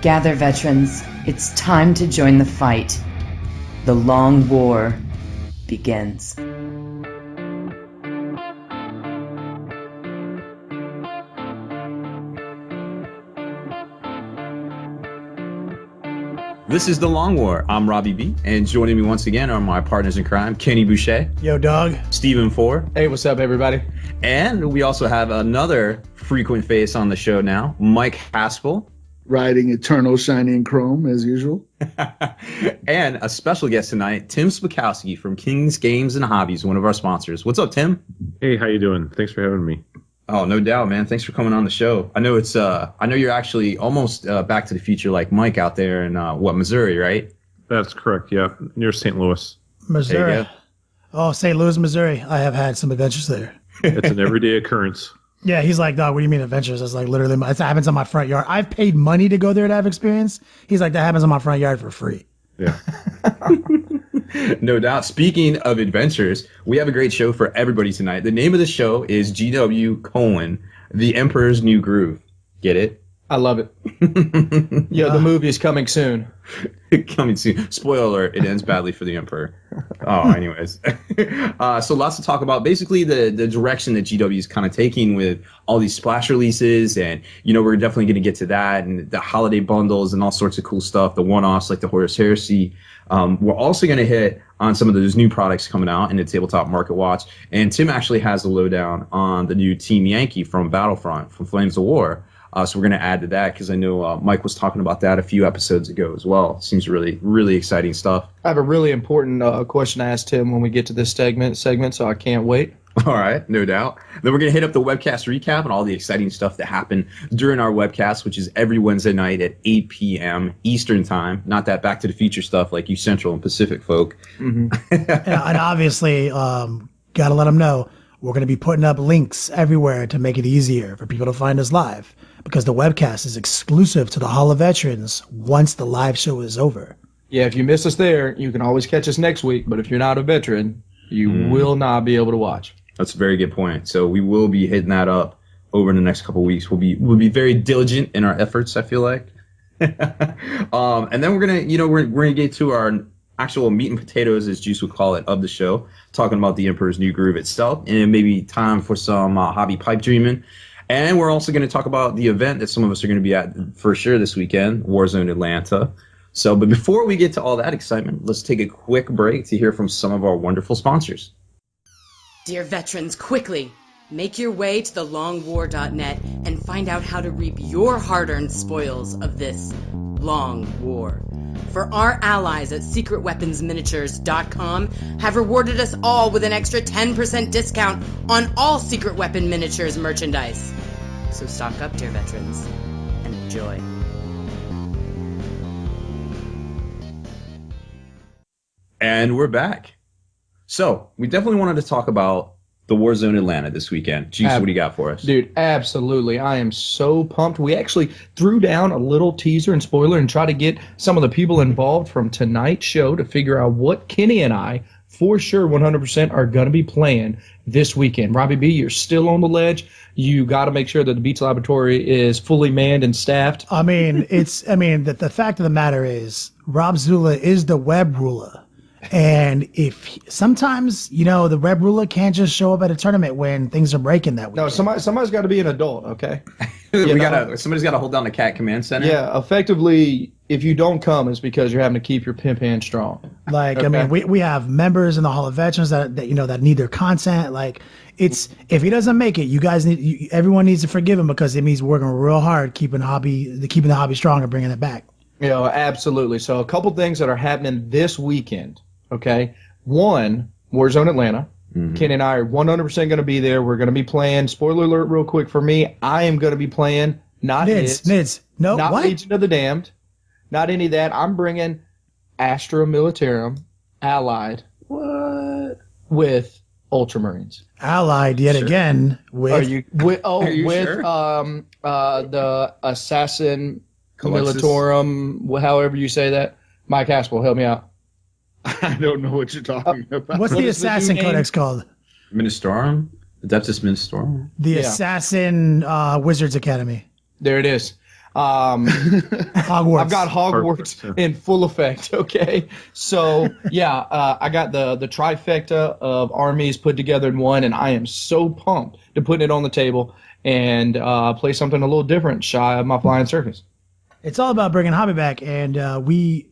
Gather, veterans. It's time to join the fight. The long war begins. This is The Long War. I'm Robbie B, and joining me once again are my partners in crime, Kenny Boucher. Yo, dog. Stephen Ford. Hey, what's up, everybody? And we also have another frequent face on the show now, Mike Haspel. Riding eternal shining chrome, as usual. And a special guest tonight, Tim Spikowski from King's Games and Hobbies, one of our sponsors. What's up, Tim? Hey, how you doing? Thanks for having me. Oh, no doubt, man. Thanks for coming on the show. I know I know you're actually almost Back to the Future like Mike out there in, Missouri, right? That's correct, yeah. Near St. Louis. Missouri. Oh, St. Louis, Missouri. I have had some adventures there. It's an everyday occurrence. Yeah, he's like, dog, what do you mean adventures? It's like literally, it happens on my front yard. I've paid money to go there to have experience. He's like, that happens on my front yard for free. Yeah. No doubt. Speaking of adventures, we have a great show for everybody tonight. The name of the show is GW: The Emperor's New Groove. Get it? I love it. Yo, the movie is coming soon. Coming soon. Spoiler alert, it ends badly for the Emperor. Oh, anyways. So lots to talk about. Basically, the direction that GW is kind of taking with all these splash releases. And, we're definitely going to get to that. And the holiday bundles and all sorts of cool stuff. The one-offs like the Horus Heresy. We're also going to hit on some of those new products coming out in the Tabletop Market Watch. And Tim actually has a lowdown on the new Team Yankee from Battlefront, from Flames of War. So we're going to add to that because I know Mike was talking about that a few episodes ago as well. Seems really, really exciting stuff. I have a really important question to ask Tim when we get to this segment, so I can't wait. All right, no doubt. Then we're going to hit up the webcast recap and all the exciting stuff that happened during our webcast, which is every Wednesday night at 8 p.m. Eastern time. Not that Back to the Future stuff like you Central and Pacific folk. Mm-hmm. and obviously, got to let them know, we're going to be putting up links everywhere to make it easier for people to find us live. Because the webcast is exclusive to the Hall of Veterans once the live show is over. Yeah, if you miss us there, you can always catch us next week. But if you're not a veteran, you will not be able to watch. That's a very good point. So we will be hitting that up over the next couple of weeks. We'll be very diligent in our efforts, I feel like. And then we're gonna, we're gonna get to our actual meat and potatoes, as Juice would call it, of the show, talking about the Emperor's New Groove itself, and maybe time for some hobby pipe dreaming. And we're also going to talk about the event that some of us are going to be at for sure this weekend, Warzone Atlanta. So, but before we get to all that excitement, let's take a quick break to hear from some of our wonderful sponsors. Dear veterans, quickly, make your way to thelongwar.net and find out how to reap your hard-earned spoils of this long war. For our allies at secretweaponsminiatures.com have rewarded us all with an extra 10% discount on all Secret Weapon Miniatures merchandise. So stock up, dear veterans, and enjoy. And we're back. So, we definitely wanted to talk about the Warzone Atlanta this weekend. Juice, what do you got for us? Dude, absolutely. I am so pumped. We actually threw down a little teaser and spoiler and try to get some of the people involved from tonight's show to figure out what Kenny and I, for sure, 100% are going to be playing this weekend. Robbie B, you're still on the ledge. You got to make sure that the Beats Laboratory is fully manned and staffed. The fact of the matter is, Rob Zula is the web ruler. And if sometimes, the web ruler can't just show up at a tournament when things are breaking that week. No, somebody's got to be an adult, okay? Somebody's got to hold down the CAT command center. Yeah, effectively, if you don't come, it's because you're having to keep your pimp hand strong. Like, okay. We have members in the Hall of Veterans that need their content. Like, if he doesn't make it, everyone needs to forgive him because it means working real hard keeping the hobby strong and bringing it back. Absolutely. So a couple things that are happening this weekend. Okay. One, Warzone Atlanta. Mm-hmm. Ken and I are 100% going to be there. We're going to be playing. Spoiler alert, real quick for me. I am going to be playing not NIDS. No, not what? Legion of the Damned. Not any of that. I'm bringing Astra Militarum allied with Ultramarines. Allied yet again with sure? The Assassin Colossus? Militarum, however you say that. Mike Haspel, help me out. I don't know what you're talking about. What's the Assassin Codex called? Ministorum? Adeptus Ministorum? The Assassin Wizards Academy. There it is. Hogwarts. I've got Hogwarts Hogwarts, in full effect. Okay, so yeah, I got the trifecta of armies put together in one, and I am so pumped to put it on the table and play something a little different, shy of my flying circus. It's all about bringing hobby back, and we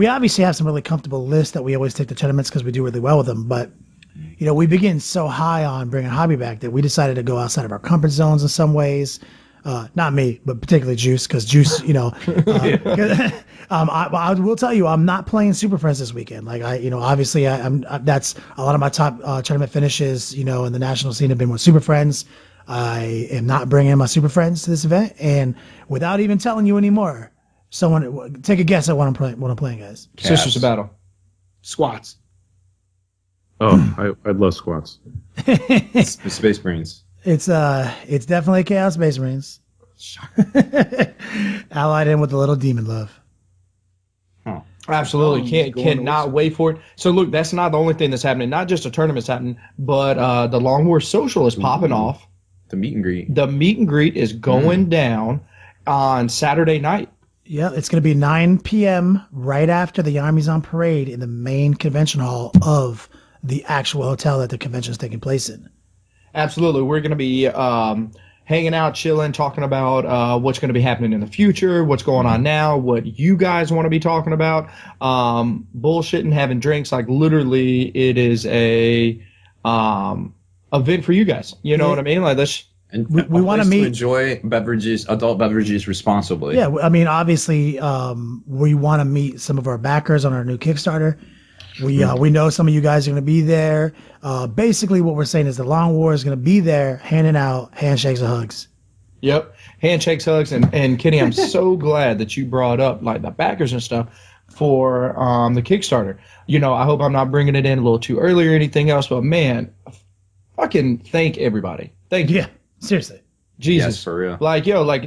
obviously have some really comfortable lists that we always take to tournaments because we do really well with them. But we begin so high on bringing hobby back that we decided to go outside of our comfort zones in some ways. Not me, but particularly Juice, because Juice, I will tell you, I'm not playing Super Friends this weekend. Like obviously, that's a lot of my top tournament finishes, in the national scene have been with Super Friends. I am not bringing my Super Friends to this event, and without even telling you anymore, someone take a guess at what I'm playing, guys. Sisters of Battle. Squats. Oh, I love squats. The Space Marines. It's definitely Chaos Space Marines. Allied in with a little demon love. Huh. Absolutely. Cannot wait for it. So look, that's not the only thing that's happening. Not just a tournament's happening, but the Long War Social is popping off. The meet and greet. The meet and greet is going down on Saturday night. Yeah, it's going to be 9 p.m. right after the Army's on parade in the main convention hall of the actual hotel that the convention is taking place in. Absolutely. We're going to be hanging out, chilling, talking about what's going to be happening in the future, what's going on now, what you guys want to be talking about, bullshitting, having drinks. Like literally, it is a event for you guys. You know what I mean? Like this. And we want to enjoy adult beverages responsibly. Yeah, I mean, obviously, we want to meet some of our backers on our new Kickstarter. We know some of you guys are going to be there. Basically, what we're saying is the Long War is going to be there, handing out handshakes and hugs. Yep, handshakes, hugs, and Kenny, I'm so glad that you brought up like the backers and stuff for the Kickstarter. I hope I'm not bringing it in a little too early or anything else, but man, fucking thank everybody. Thank you. Yeah, seriously. Jesus, Yes, for real. like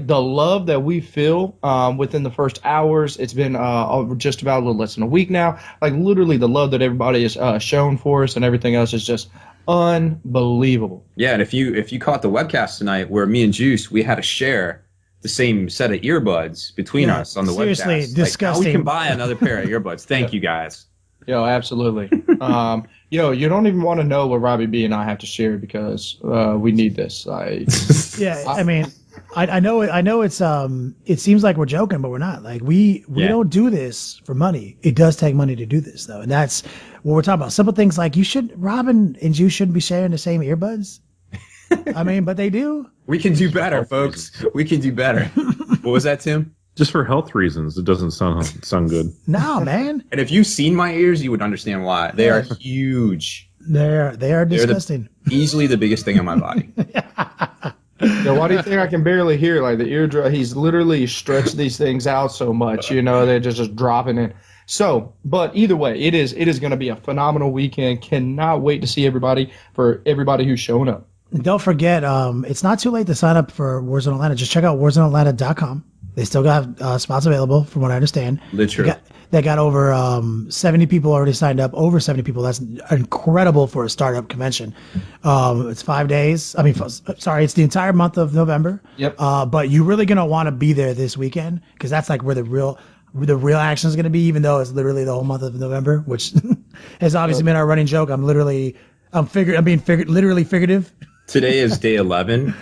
the love that we feel within the first hours. It's been just about a little less than a week now. Like literally, the love that everybody has shown for us and everything else is just unbelievable. Yeah, and if you caught the webcast tonight, where me and Juice we had to share the same set of earbuds between us on the seriously, webcast. disgusting. We can buy another pair of earbuds. Thank you guys. Yo, absolutely. You don't even want to know what Robbie B and I have to share because we need this. I mean, I know it's it seems like we're joking, but we're not. Like we don't do this for money. It does take money to do this though, and that's what we're talking about. Simple things like Robin and you shouldn't be sharing the same earbuds. I mean, but they do. We can do better, folks. We can do better. What was that, Tim? Just for health reasons, it doesn't sound good. No, man. And if you've seen my ears, you would understand why. They are huge. They are disgusting. Easily the biggest thing on my body. Why do you think I can barely hear? Like the eardrum, he's literally stretched these things out so much. They're just dropping in. So, but either way, it is going to be a phenomenal weekend. Cannot wait to see everybody who's showing up. And don't forget, it's not too late to sign up for Warzone Atlanta. Just check out warzoneatlanta.com. They still got spots available, from what I understand. Literally. They got over 70 people already signed up. Over 70 people. That's incredible for a startup convention. It's 5 days. I mean, it's the entire month of November. Yep. But you're really gonna want to be there this weekend because that's like where the real action is gonna be. Even though it's literally the whole month of November, which has obviously been our running joke. I'm being literally figurative. Today is day 11.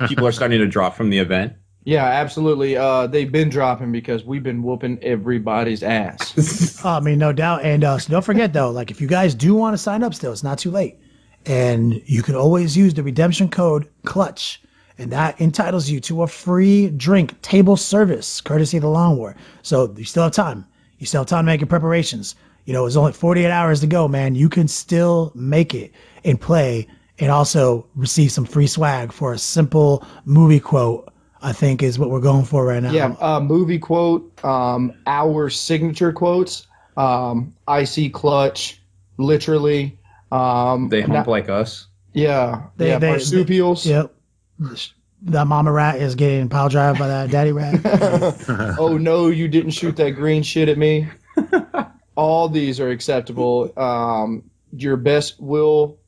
People are starting to drop from the event. Yeah, absolutely. They've been dropping because we've been whooping everybody's ass. I mean, no doubt. And so don't forget, though, like if you guys do want to sign up still, it's not too late. And you can always use the redemption code CLUTCH. And that entitles you to a free drink table service, courtesy of the Long War. So you still have time. You still have time to make your preparations. It's only 48 hours to go, man. You can still make it and play and also receive some free swag for a simple movie quote, I think is what we're going for right now. Yeah, movie quote, our signature quotes, icy clutch, literally. They hump like us. Yeah, marsupials. Yep. That mama rat is getting pile drive by that daddy rat. Oh no, you didn't shoot that green shit at me. All these are acceptable. Your best Will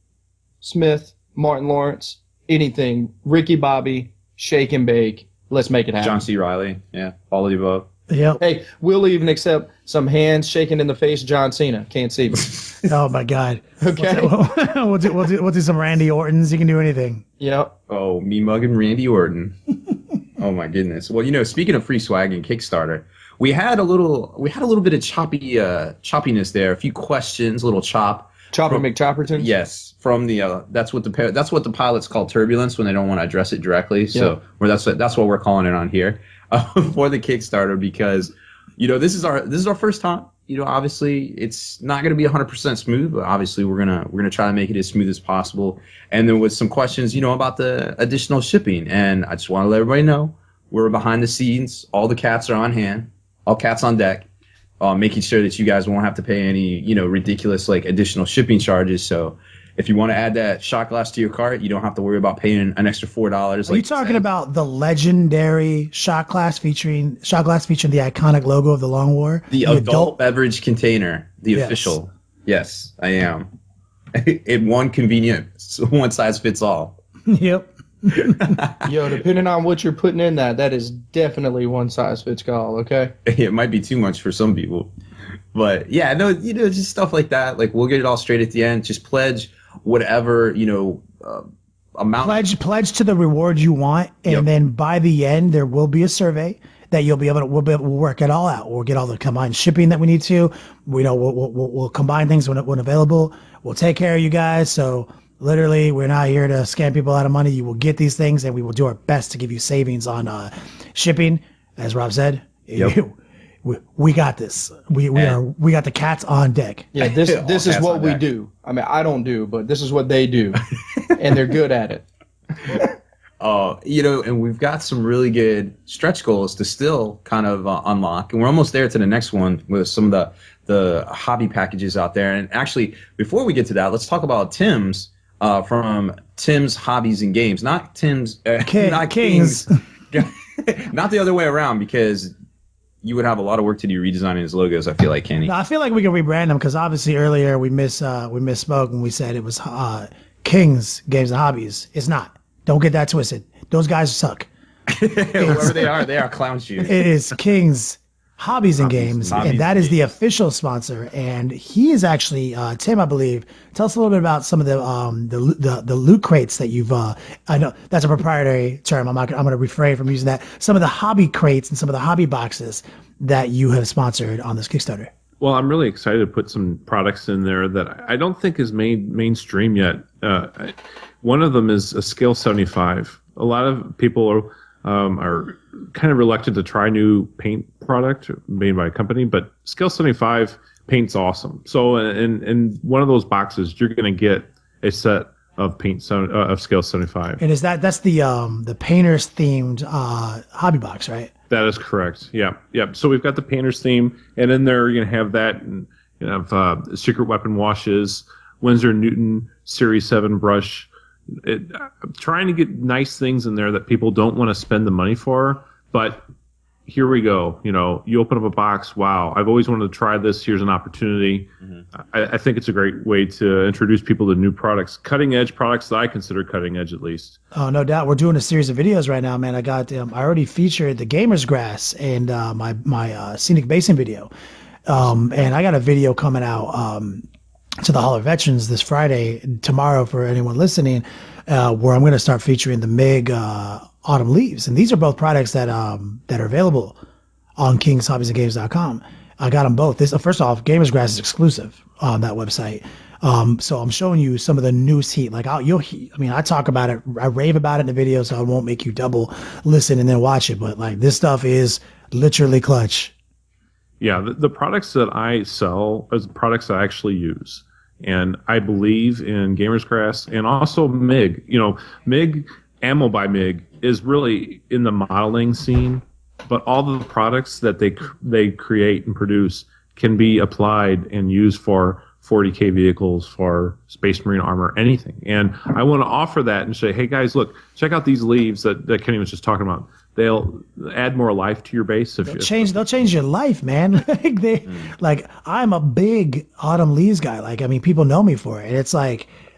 Smith, Martin Lawrence, anything, Ricky Bobby, Shake and Bake, Let's make it happen. John C. Riley. Yeah. All of the above. Yep. Hey, we'll even accept some hands shaking in the face John Cena. Can't see me. Oh my God. Okay. We'll do some Randy Ortons. You can do anything. Yep. Oh, me mugging Randy Orton. Oh my goodness. Well, speaking of free swag and Kickstarter, we had a little bit of choppiness there. A few questions, a little chop. Chopper McChopperton? Yes, from the that's what the pilots call turbulence when they don't want to address it directly. So that's what we're calling it on here for the Kickstarter, because this is our first time. Obviously it's not going to be 100% smooth, but obviously we're gonna try to make it as smooth as possible. And there was some questions about the additional shipping, and I just want to let everybody know we're behind the scenes. All the cats are on hand, all cats on deck. Making sure that you guys won't have to pay any, ridiculous additional shipping charges. So if you want to add that shot glass to your cart, you don't have to worry about paying an extra $4. Are you talking about the legendary shot glass featuring the iconic logo of the Long War? The adult beverage container, the official. Yes, I am. In one convenient, one size fits all. Yep. Yo, depending on what you're putting in that is definitely one size fits all, okay? It might be too much for some people. But yeah, no, just stuff like that. We'll get it all straight at the end. Just pledge whatever, amount. Pledge to the reward you want, and then by the end there will be a survey that we'll be able to work it all out. We'll get all the combined shipping that we need to. We'll combine things when available. We'll take care of you guys. So literally, we're not here to scam people out of money. You will get these things, and we will do our best to give you savings on shipping. As Rob said, we got this. We got the cats on deck. Yeah, this is what we do. I mean, I don't do, but this is what they do, and they're good at it. And we've got some really good stretch goals to still kind of unlock, and we're almost there to the next one with some of the hobby packages out there. And actually, before we get to that, let's talk about Tim's. From Tim's Hobbies and Games, not Tim's, not King's, not the other way around, because you would have a lot of work to do redesigning his logos. I feel like, Kenny. No, I feel like we can rebrand them, because obviously earlier we misspoke when we said it was King's Games and Hobbies. It's not. Don't get that twisted. Those guys suck. Whoever they are clown shoes. It is King's Hobbies and Games, and that is the official sponsor. And he is actually Tim, I believe. Tell us a little bit about some of the loot crates that you've. I know that's a proprietary term. I'm going to refrain from using that. Some of the hobby crates and some of the hobby boxes that you have sponsored on this Kickstarter. Well, I'm really excited to put some products in there that I don't think is mainstream yet. One of them is a Scale 75. A lot of people are kind of reluctant to try new paint product made by a company, but Scale 75 paint's awesome. So in one of those boxes, you're going to get a set of of Scale 75. And that's the painters themed hobby box, right? That is correct. Yeah. So we've got the painters theme, and in there you're going to have that, and you have secret weapon washes, Winsor & Newton Series 7 brush. I'm trying to get nice things in there that people don't want to spend the money for, but here we go. You open up a box. Wow, I've always wanted to try this. Here's an opportunity. Mm-hmm. I think it's a great way to introduce people to new products, cutting edge products that I consider cutting edge, at least. Oh, no doubt. We're doing a series of videos right now, man. I already featured the Gamer's Grass and my Scenic Basin video, and I got a video coming out to the Hall of Veterans this Friday, tomorrow, for anyone listening, where I'm going to start featuring the MIG Autumn Leaves. And these are both products that are available on KingsHobbiesandGames.com. I got them both. First off, Gamers Grass is exclusive on that website. So I'm showing you some of the newest heat. I talk about it, I rave about it in the video, so I won't make you double listen and then watch it. But this stuff is literally clutch. Yeah, the products that I sell are the products that I actually use. And I believe in Gamers Grass and also MIG. MIG, Ammo by MIG, is really in the modeling scene, but all the products that they create and produce can be applied and used for 40k vehicles, for Space Marine armor, anything. And I want to offer that and say, hey guys, look, check out these leaves that Kenny was just talking about. They'll add more life to your base. They'll change your life, man. I'm a big Autumn Leaves guy. People know me for it. And it's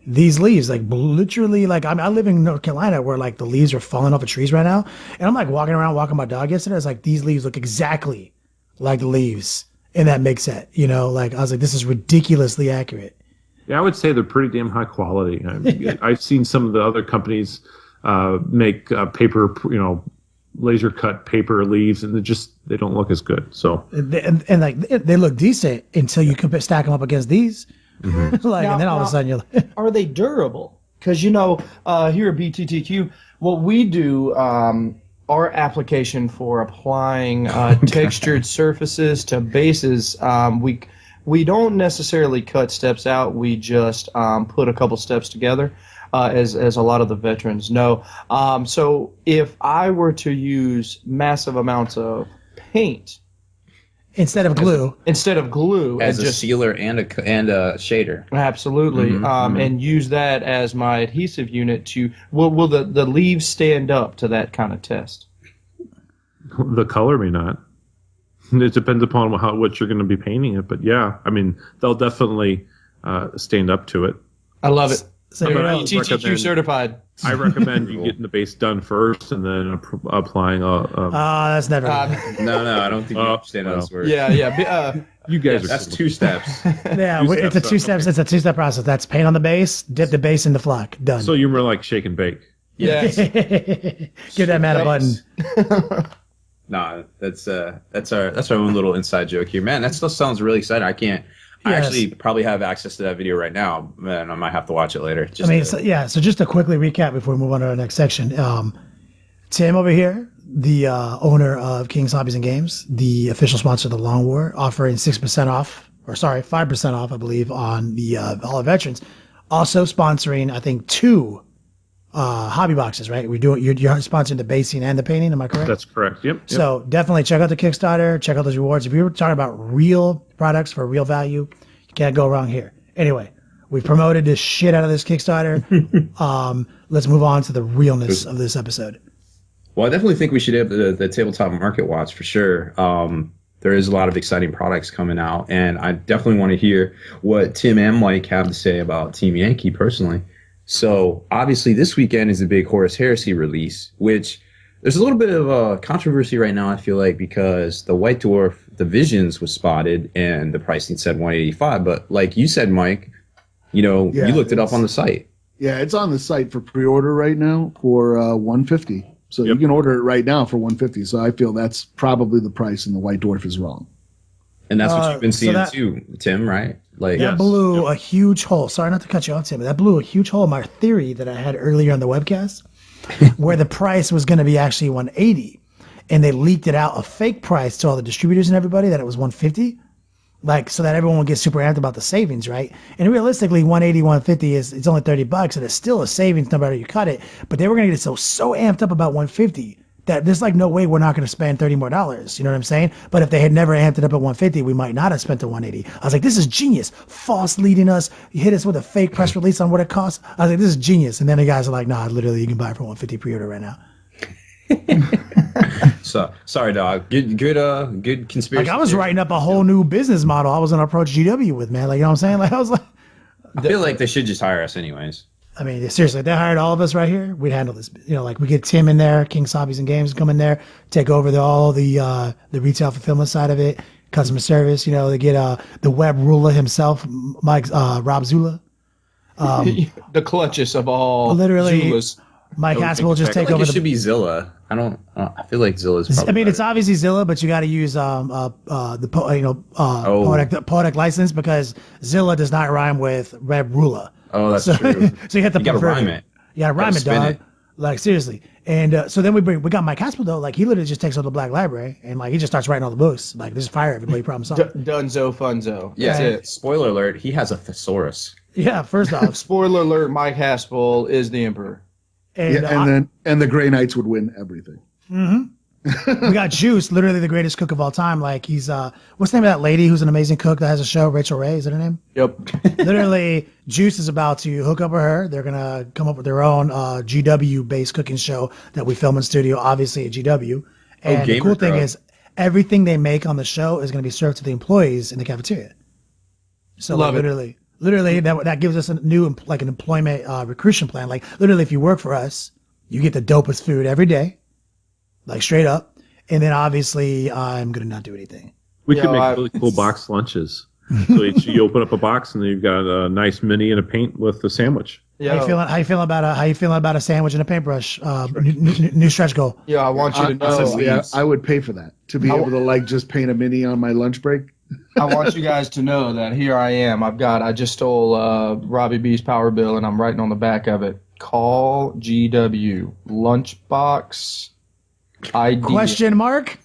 these leaves, like literally, like I live in North Carolina where like the leaves are falling off of trees right now, and I'm like walking my dog yesterday. It's like these leaves look exactly like the leaves in that mix set. You know, like I was like, this is ridiculously accurate. Yeah, I would say they're pretty damn high quality. I've seen some of the other companies make paper, laser cut paper leaves, and they don't look as good. So and like they look decent until you stack them up against these. Mm-hmm. And then all of a sudden you're like, are they durable? Because here at BTTQ, what we do, our application for applying textured surfaces to bases, we don't necessarily cut steps out. We just put a couple steps together, as a lot of the veterans know. So if I were to use massive amounts of paint instead of glue, as a sealer and a shader, absolutely, and use that as my adhesive unit will the leaves stand up to that kind of test? the color may not. It depends upon what you're going to be painting it, but yeah, I mean, they'll definitely stand up to it. I love it. So TTQ certified. I recommend you getting the base done first and then applying that's never No, I don't think you understand how this works. Yeah. You guys that's 2 steps. Yeah, it's a 2 steps. It's a 2-step process. That's paint on the base, dip the base in the flock, done. So you're more like shake and bake. Yes. Give that man a button. Nah, that's our own little inside joke here, man. That stuff sounds really exciting. I actually probably have access to that video right now, and I might have to watch it later. So just to quickly recap before we move on to our next section. Tim over here, the owner of King's Hobbies and Games, the official sponsor of the Long War, offering 5% off, I believe, on the all the veterans. Also sponsoring, I think, 2 hobby boxes, right? You're sponsoring the basing and the painting. Am I correct? That's correct. Yep. So definitely check out the Kickstarter. Check out those rewards. If you're talking about real products for real value, you can't go wrong here. Anyway, we've promoted this shit out of this Kickstarter. Let's move on to the realness of this episode. Well, I definitely think we should have the tabletop market watch for sure. There is a lot of exciting products coming out, and I definitely want to hear what Tim and Mike have to say about Team Yankee personally. So obviously this weekend is a big Horus Heresy release, which there's a little bit of a controversy right now, I feel like, because the White Dwarf Divisions was spotted and the pricing said 185. But like you said, Mike, you looked it up on the site. Yeah, it's on the site for pre-order right now for 150. So you can order it right now for 150. So I feel that's probably the price, and the White Dwarf is wrong. And that's what you've been seeing too, Tim, right? Like that blew a huge hole. Sorry not to cut you off, Tim, but that blew a huge hole in my theory that I had earlier on the webcast, where the price was going to be actually 180, and they leaked it out a fake price to all the distributors and everybody that it was 150, like so that everyone would get super amped about the savings, right? And realistically, 180, 150 it's only $30, and it's still a savings no matter you cut it. But they were going to get so amped up about 150. That there's like no way we're not going to spend $30 more. You know what I'm saying? But if they had never amped it up at 150, we might not have spent the 180. I was like, this is genius. False leading us. You hit us with a fake press release on what it costs. I was like, this is genius. And then the guys are like, nah, literally, you can buy it for 150 pre-order right now. So sorry, dog. Good conspiracy. Like I was writing up a whole new business model I was going to approach GW with, man. Like, you know what I'm saying? Like I was like, I feel like they should just hire us anyways. I mean, seriously, if they hired all of us right here, we'd handle this. Like we get Tim in there, King's Hobbies and Games come in there, take over all the retail fulfillment side of it, customer service. They get the web ruler himself, Rob Zula. The clutches of all literally, Zulas. Mike Haspel will just take over. It should be Zilla. I feel like Zilla's probably I mean, better. it's obviously Zilla, but you got to use poetic license because Zilla does not rhyme with web ruler. Oh, that's true. So you have to rhyme it. You gotta rhyme it, dog. Like seriously. And so then we got Mike Haspel though. Like he literally just takes over the Black Library and like he just starts writing all the books. Like just fire everybody. Problem solved. Dunzo funzo. Yeah. That's it. Spoiler alert: he has a thesaurus. Yeah. First off, spoiler alert: Mike Haspel is the emperor. And the Grey Knights would win everything. Mm-hmm. We got Juice, literally the greatest cook of all time. Like he's what's the name of that lady who's an amazing cook that has a show? Rachel Ray, is that her name? Yep. Literally, Juice is about to hook up with her. They're gonna come up with their own GW based cooking show that we film in studio, obviously at GW. And the cool thing is everything they make on the show is gonna be served to the employees in the cafeteria. So literally, Literally, that gives us a new like an employment recruitment plan. Like literally, if you work for us, you get the dopest food every day, like straight up. And then obviously, I'm gonna not do anything. We could make really cool box lunches. So you open up a box and then you've got a nice mini and a paint with the sandwich. How you feeling about a sandwich and a paintbrush? New stretch goal. Yeah, I want you to know. Yeah, I would pay for that to be able to like just paint a mini on my lunch break. I want you guys to know that here I am. I just stole Robbie B's power bill, and I'm writing on the back of it. Call GW lunchbox ID. Question mark.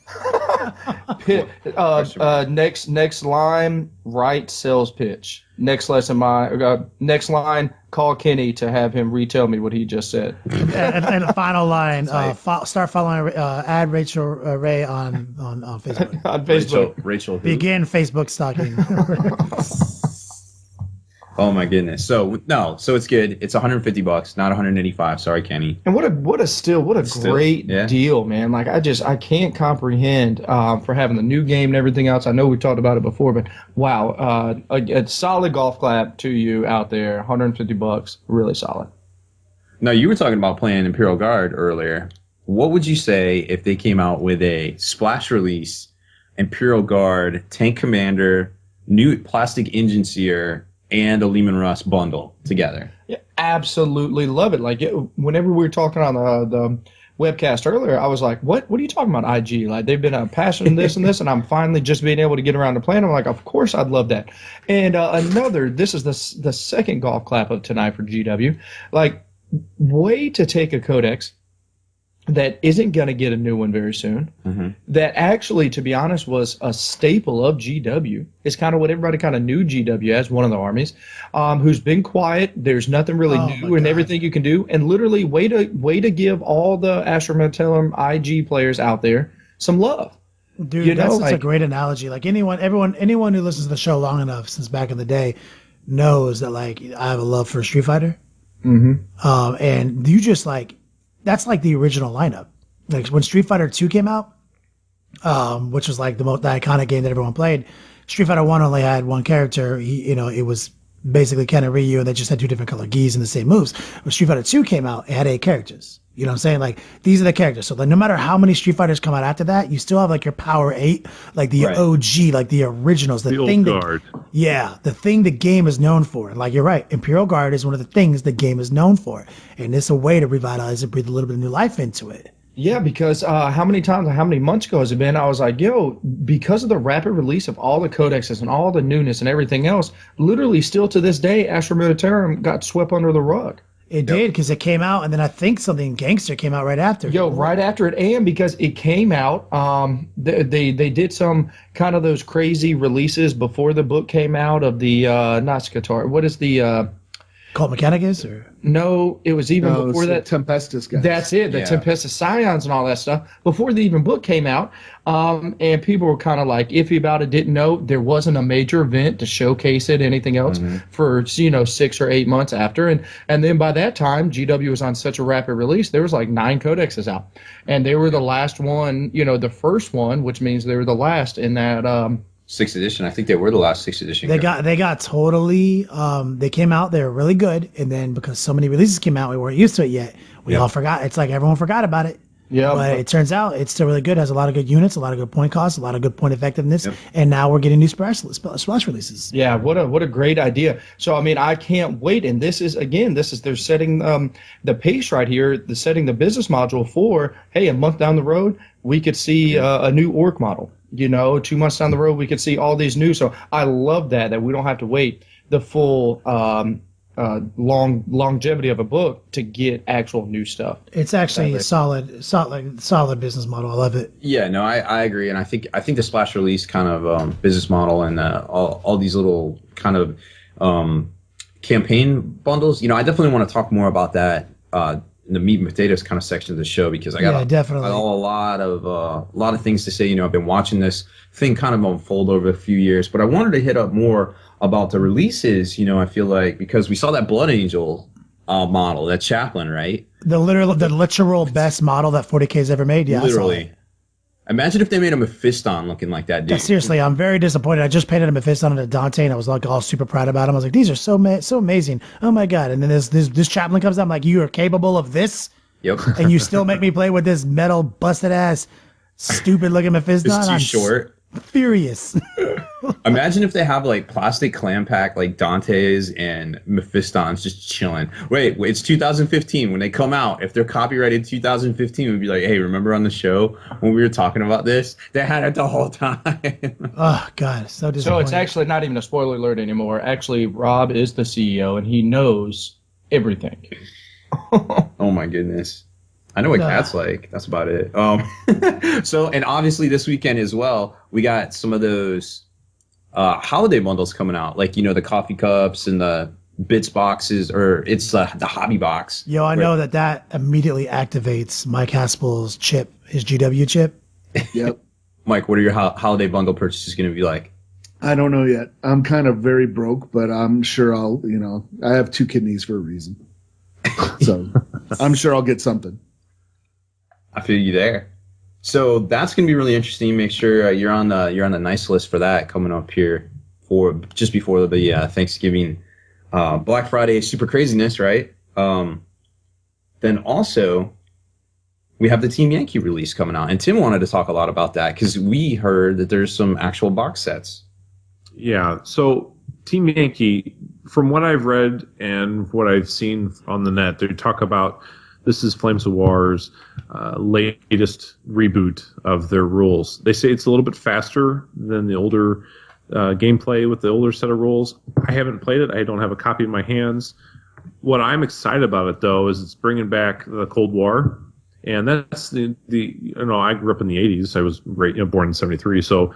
Next line, write sales pitch. Next line, call Kenny to have him retell me what he just said. and the final line, start following add Rachel Ray on Facebook. On Facebook. Rachel Begin Facebook stalking. Oh my goodness. So it's good. It's $150, not $185. Sorry, Kenny. And what a great deal, man. Like I can't comprehend for having the new game and everything else. I know we talked about it before, but wow, a solid golf clap to you out there. $150, really solid. Now you were talking about playing Imperial Guard earlier. What would you say if they came out with a splash release Imperial Guard Tank Commander, new plastic engine seer, and a Lehman Russ bundle together? Yeah, absolutely love it. Like whenever we were talking on the webcast earlier, I was like, "What are you talking about, IG? Like they've been passionate this and this, and I'm finally just being able to get around to playing." I'm like, "Of course, I'd love that." And this is the second golf clap of tonight for GW. Like, way to take a codex that isn't going to get a new one very soon, that actually, to be honest, was a staple of GW. It's kind of what everybody kind of knew GW as, one of the armies, who's been quiet. There's nothing really new and everything you can do. And literally, way to give all the Ashram IG players out there some love. Dude, that's a great analogy. Like anyone who listens to the show long enough since back in the day knows that like I have a love for Street Fighter. And you just like, that's like the original lineup. Like when Street Fighter 2 came out, which was like the iconic game that everyone played, Street Fighter 1 only had one character. It was basically Ken and Ryu, and they just had two different color gis and the same moves. When Street Fighter 2 came out, it had 8 characters. You know what I'm saying? Like, these are the characters. So like, no matter how many Street Fighters come out after that, you still have like your Power 8, like the OG, like the originals. The thing Guard. The thing the game is known for. And like, you're right, Imperial Guard is one of the things the game is known for. And it's a way to revitalize it, breathe a little bit of new life into it. Yeah, because how many months ago has it been? I was like, because of the rapid release of all the codexes and all the newness and everything else, literally still to this day, Astra Militarum got swept under the rug. It did, because it came out, and then I think something Gangster came out right after. Right after it, and because it came out, they did some kind of those crazy releases before the book came out of the not Skatar. What is the Cult Mechanicus? Or no, it was even before that. Tempestus guys. That's it. The Tempestus Scions and all that stuff before the even book came out, and people were kind of like iffy about it. Didn't know there wasn't a major event to showcase it, anything else for 6 or 8 months after, and then by that time GW was on such a rapid release. There was like 9 codexes out, and they were the last one. The first one, which means they were the last in that. 6th edition. I think they were the last 6th edition. They got totally. They came out. They were really good, and then because so many releases came out, we weren't used to it yet. We all forgot. It's like everyone forgot about it. Yeah, but it turns out it's still really good. It has a lot of good units, a lot of good point costs, a lot of good point effectiveness, and now we're getting new splash releases. Yeah, what a great idea. So I mean, I can't wait. And this is they're setting the pace right here. They're setting the business module for a month down the road we could see a new orc model. 2 months down the road we could see all these new. So I love that we don't have to wait the full longevity of a book to get actual new stuff. It's actually a solid business model. I love it. Yeah, no, I agree, and I think the splash release kind of business model and all these little kind of campaign bundles. I definitely want to talk more about that in the meat and potatoes kind of section of the show, because I got a lot of things to say. I've been watching this thing kind of unfold over a few years, but I wanted to hit up more about the releases. I feel like because we saw that Blood Angel model, that Chaplain, right? The literal best model that 40k's ever made. Yeah, literally. Imagine if they made a Mephiston looking like that, dude. Yeah, seriously, I'm very disappointed. I just painted a Mephiston and a Dante, and I was like all super proud about him. I was like, these are so amazing. Oh my god! And then this chaplain comes out. I'm like, you are capable of this, Yep. and you still make me play with this metal busted ass, stupid looking Mephiston. It's too I'm short. Furious. Imagine if they have like plastic clam pack like Dante's and Mephistons just chilling. Wait, it's 2015 when they come out. If they're copyrighted 2015, we'd be like, hey, remember on the show when we were talking about this? They had it the whole time. Oh god, so disappointing. So it's actually not even a spoiler alert anymore. Actually, Rob is the CEO and he knows everything. Oh my goodness. I know what Cat's like. That's about it. So, and obviously this weekend as well, we got some of those holiday bundles coming out, like, the coffee cups and the bits boxes, or it's the hobby box. Yo, I know that immediately activates Mike Haspel's chip, his GW chip. Yep. Mike, what are your holiday bundle purchases going to be like? I don't know yet. I'm kind of very broke, but I'm sure I have 2 kidneys for a reason. So I'm sure I'll get something. I feel you there. So that's going to be really interesting. Make sure you're on the nice list for that coming up here for just before the Thanksgiving, Black Friday super craziness, right? Then also we have the Team Yankee release coming out, and Tim wanted to talk a lot about that because we heard that there's some actual box sets. Yeah. So Team Yankee, from what I've read and what I've seen on the net, they talk about this is Flames of War's latest reboot of their rules. They say it's a little bit faster than the older gameplay with the older set of rules. I haven't played it. I don't have a copy in my hands. What I'm excited about it, though, is it's bringing back the Cold War. And that's I grew up in the 80s. I was born in 73. So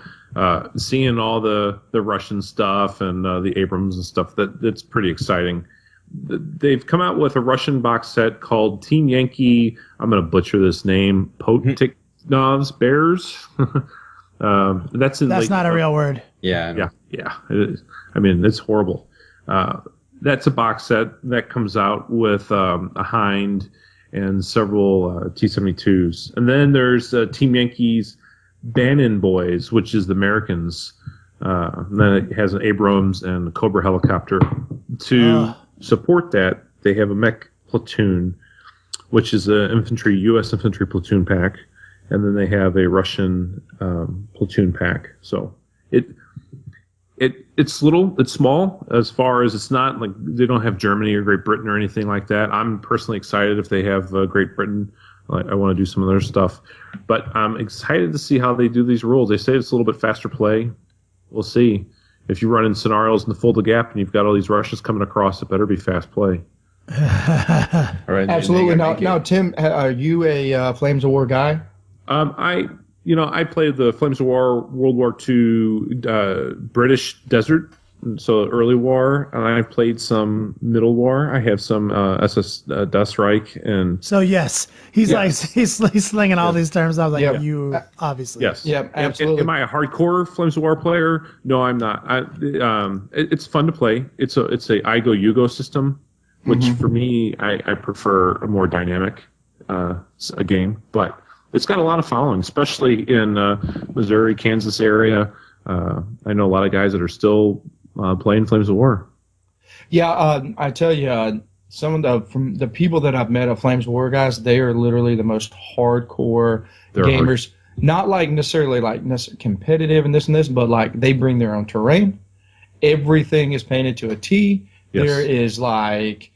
seeing all the Russian stuff and the Abrams and stuff, that's pretty exciting. They've come out with a Russian box set called Team Yankee. I'm going to butcher this name. Potniknov's Bears. That's not a real word. Yeah. Yeah. It is. I mean, it's horrible. That's a box set that comes out with a Hind and several T-72s. And then there's Team Yankee's Bannon Boys, which is the Americans. And then it has an Abrams and a Cobra helicopter. To support that, they have a mech platoon, which is a U.S. infantry platoon pack. And then they have a Russian platoon pack. So it's small as far as it's not like they don't have Germany or Great Britain or anything like that. I'm personally excited if they have Great Britain. I want to do some of their stuff, but I'm excited to see how they do these rules. They say it's a little bit faster play. We'll see. If you run in scenarios in the Fold the Gap and you've got all these Russians coming across, it better be fast play. All right, absolutely. Now, Tim, are you a Flames of War guy? I played the Flames of War World War II British Desert, so early war, and I played some Middle War. I have some SS Das Reich, and so yes, he's slinging all these terms. I was like, you obviously, yes, yeah, absolutely. Am I a hardcore Flames of War player? No, I'm not. It's fun to play. It's a Igo Yugo system, which for me, I prefer a more dynamic a game, but it's got a lot of following, especially in Missouri, Kansas area. I know a lot of guys that are still playing Flames of War. Yeah, I tell you, some of from the people that I've met of Flames of War guys, they are literally the most hardcore gamers. Not like necessarily competitive and this, but like they bring their own terrain. Everything is painted to a T. Yes. There is like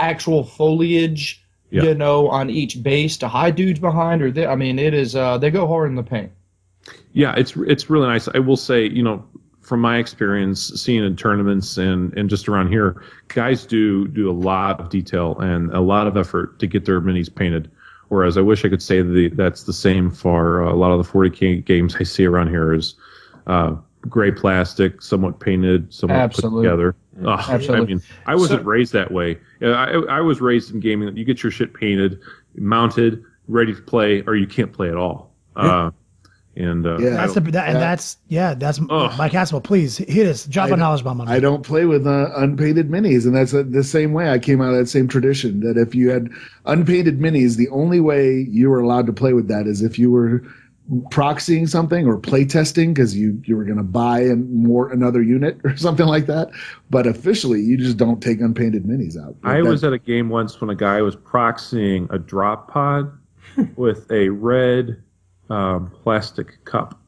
actual foliage. Yeah. On each base to hide dudes behind, it is they go hard in the paint. Yeah, it's really nice. I will say, from my experience seeing in tournaments and just around here, guys do a lot of detail and a lot of effort to get their minis painted. Whereas I wish I could say that's the same for a lot of the 40k games I see around here is gray plastic, somewhat painted, somewhat put together. Absolutely. I mean, I wasn't raised that way. I was raised in gaming that you get your shit painted, mounted, ready to play, or you can't play at all. That's Mike Haspel. Please hit us. Drop a knowledge bomb on me. I don't play with unpainted minis, and that's the same way. I came out of that same tradition that if you had unpainted minis, the only way you were allowed to play with that is if you were proxying something or playtesting because you were going to buy another unit or something like that. But officially, you just don't take unpainted minis out. I was at a game once when a guy was proxying a drop pod with a red plastic cup.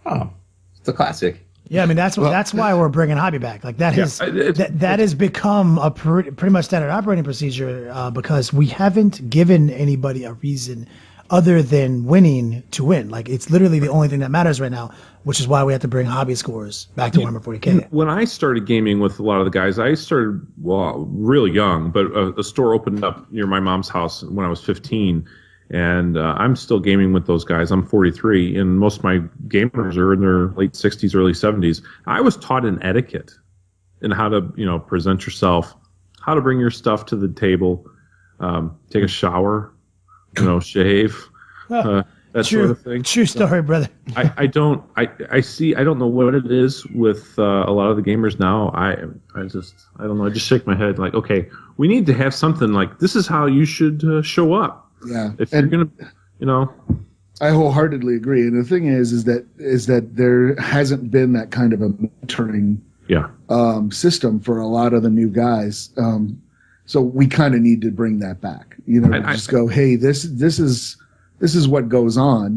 Oh, it's a classic. Yeah, I mean that's why we're bringing hobby back. Like that has become a pretty much standard operating procedure because we haven't given anybody a reason other than winning to win. Like it's literally the only thing that matters right now, which is why we have to bring hobby scores back to Warhammer 40k. When I started gaming with a lot of the guys, I started really young, but a store opened up near my mom's house when I was 15. And I'm still gaming with those guys. I'm 43, and most of my gamers are in their late 60s, early 70s. I was taught in etiquette and how to, present yourself, how to bring your stuff to the table, take a shower, shave, that sort of thing. True story, brother. I don't know what it is with a lot of the gamers now. I don't know. I just shake my head like, okay, we need to have something like this is how you should show up. Yeah, if you're gonna, I wholeheartedly agree. And the thing is that there hasn't been that kind of a mentoring system for a lot of the new guys. So we kind of need to bring that back. Just go, hey, this is what goes on.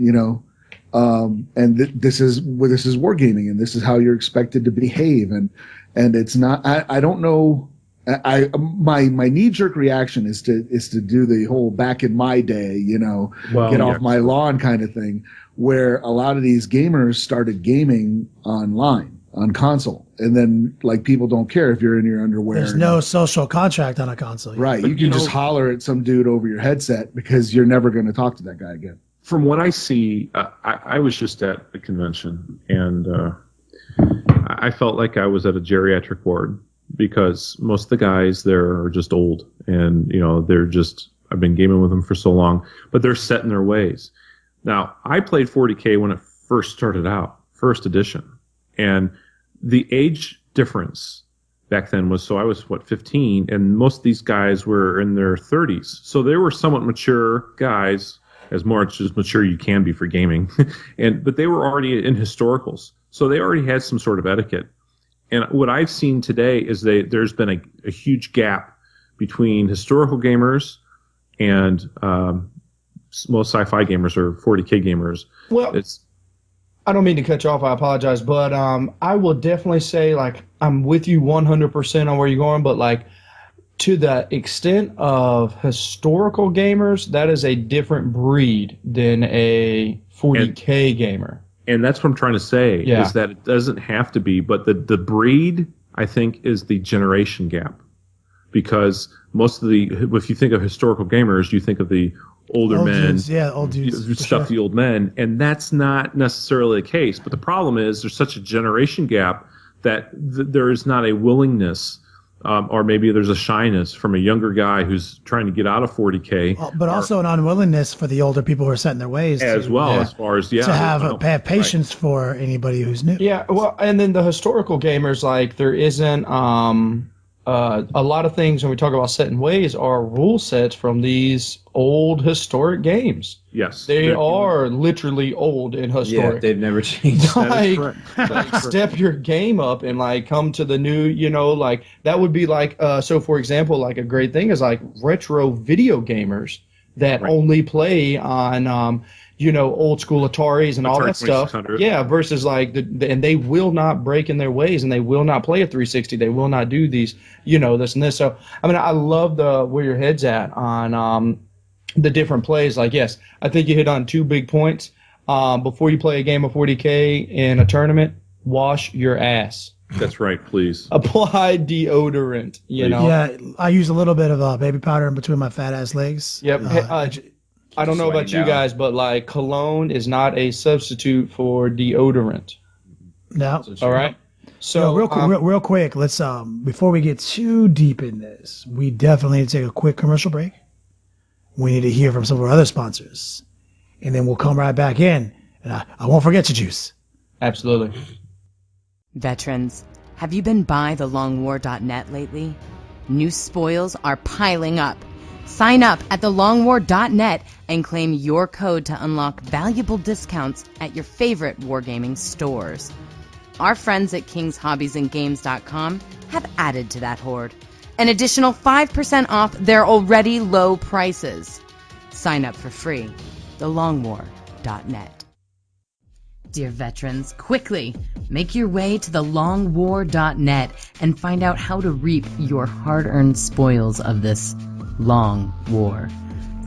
And this is wargaming, and this is how you're expected to behave. And it's not. I don't know. My knee-jerk reaction is to do the whole back in my day, get off my lawn kind of thing, where a lot of these gamers started gaming online on console, and then like people don't care if you're in your underwear. There's no social contract on a console. Right, you can just holler at some dude over your headset because you're never going to talk to that guy again. From what I see, I was just at a convention, and I felt like I was at a geriatric ward. Because most of the guys there are just old and, I've been gaming with them for so long, but they're set in their ways. Now, I played 40K when it first started out, first edition. And the age difference back then was, so I was, 15, and most of these guys were in their 30s. So they were somewhat mature guys, as much as mature you can be for gaming. But they were already in historicals. So they already had some sort of etiquette. And what I've seen today is there's been a huge gap between historical gamers and most sci-fi gamers or 40K gamers. Well, I don't mean to cut you off. I apologize. But I will definitely say, like, I'm with you 100% on where you're going. But, like, to the extent of historical gamers, that is a different breed than a 40K gamer. And that's what I'm trying to say, is that it doesn't have to be. But the breed, I think, is the generation gap. Because most of if you think of historical gamers, you think of the older men. Dudes, old dudes. Stuffy old men. And that's not necessarily the case. But the problem is there's such a generation gap that there is not a willingness or maybe there's a shyness from a younger guy who's trying to get out of 40K. But also an unwillingness for the older people who are set in their ways. As well, as far as, to have patience for anybody who's new. Yeah, well, and then the historical gamers, like, there isn't a lot of things when we talk about set in ways are rule sets from these old historic games. Yes. They are literally old and historic. Yeah, they've never changed. Like step your game up and, like, come to the new, like, that would be like, so for example, like, a great thing is, like, retro video gamers that only play on, old school Ataris and all that stuff. Yeah, versus, like, and they will not break in their ways, and they will not play a 360. They will not do these, this and this. So, I mean, I love where your head's at on the different plays. Like, yes, I think you hit on 2 big points. Before you play a game of 40K in a tournament, wash your ass. That's right, please. Apply deodorant, Yeah, I use a little bit of baby powder in between my fat ass legs. Yep. I don't know about you guys, but, like, cologne is not a substitute for deodorant. No. All right. So real quick, let's before we get too deep in this, we definitely need to take a quick commercial break. We need to hear from some of our other sponsors, and then we'll come right back in. And I won't forget you, Juice. Absolutely. Veterans, have you been by thelongwar.net lately? New spoils are piling up. Sign up at thelongwar.net and claim your code to unlock valuable discounts at your favorite wargaming stores. Our friends at kingshobbiesandgames.com have added to that horde. An additional 5% off their already low prices. Sign up for free. thelongwar.net. Dear veterans, quickly make your way to thelongwar.net and find out how to reap your hard-earned spoils of this long war.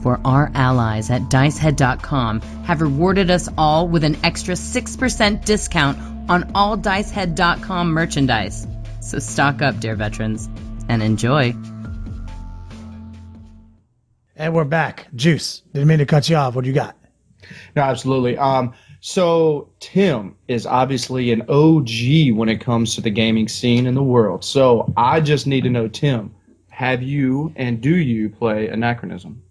For our allies at dicehead.com have rewarded us all with an extra 6% discount on all dicehead.com merchandise. So stock up, dear veterans, and enjoy. And we're back. Juice, didn't mean to cut you off. What do you got? No, absolutely. So Tim is obviously an OG when it comes to the gaming scene in the world. So I just need to know, Tim, have you and do you play Anachronism?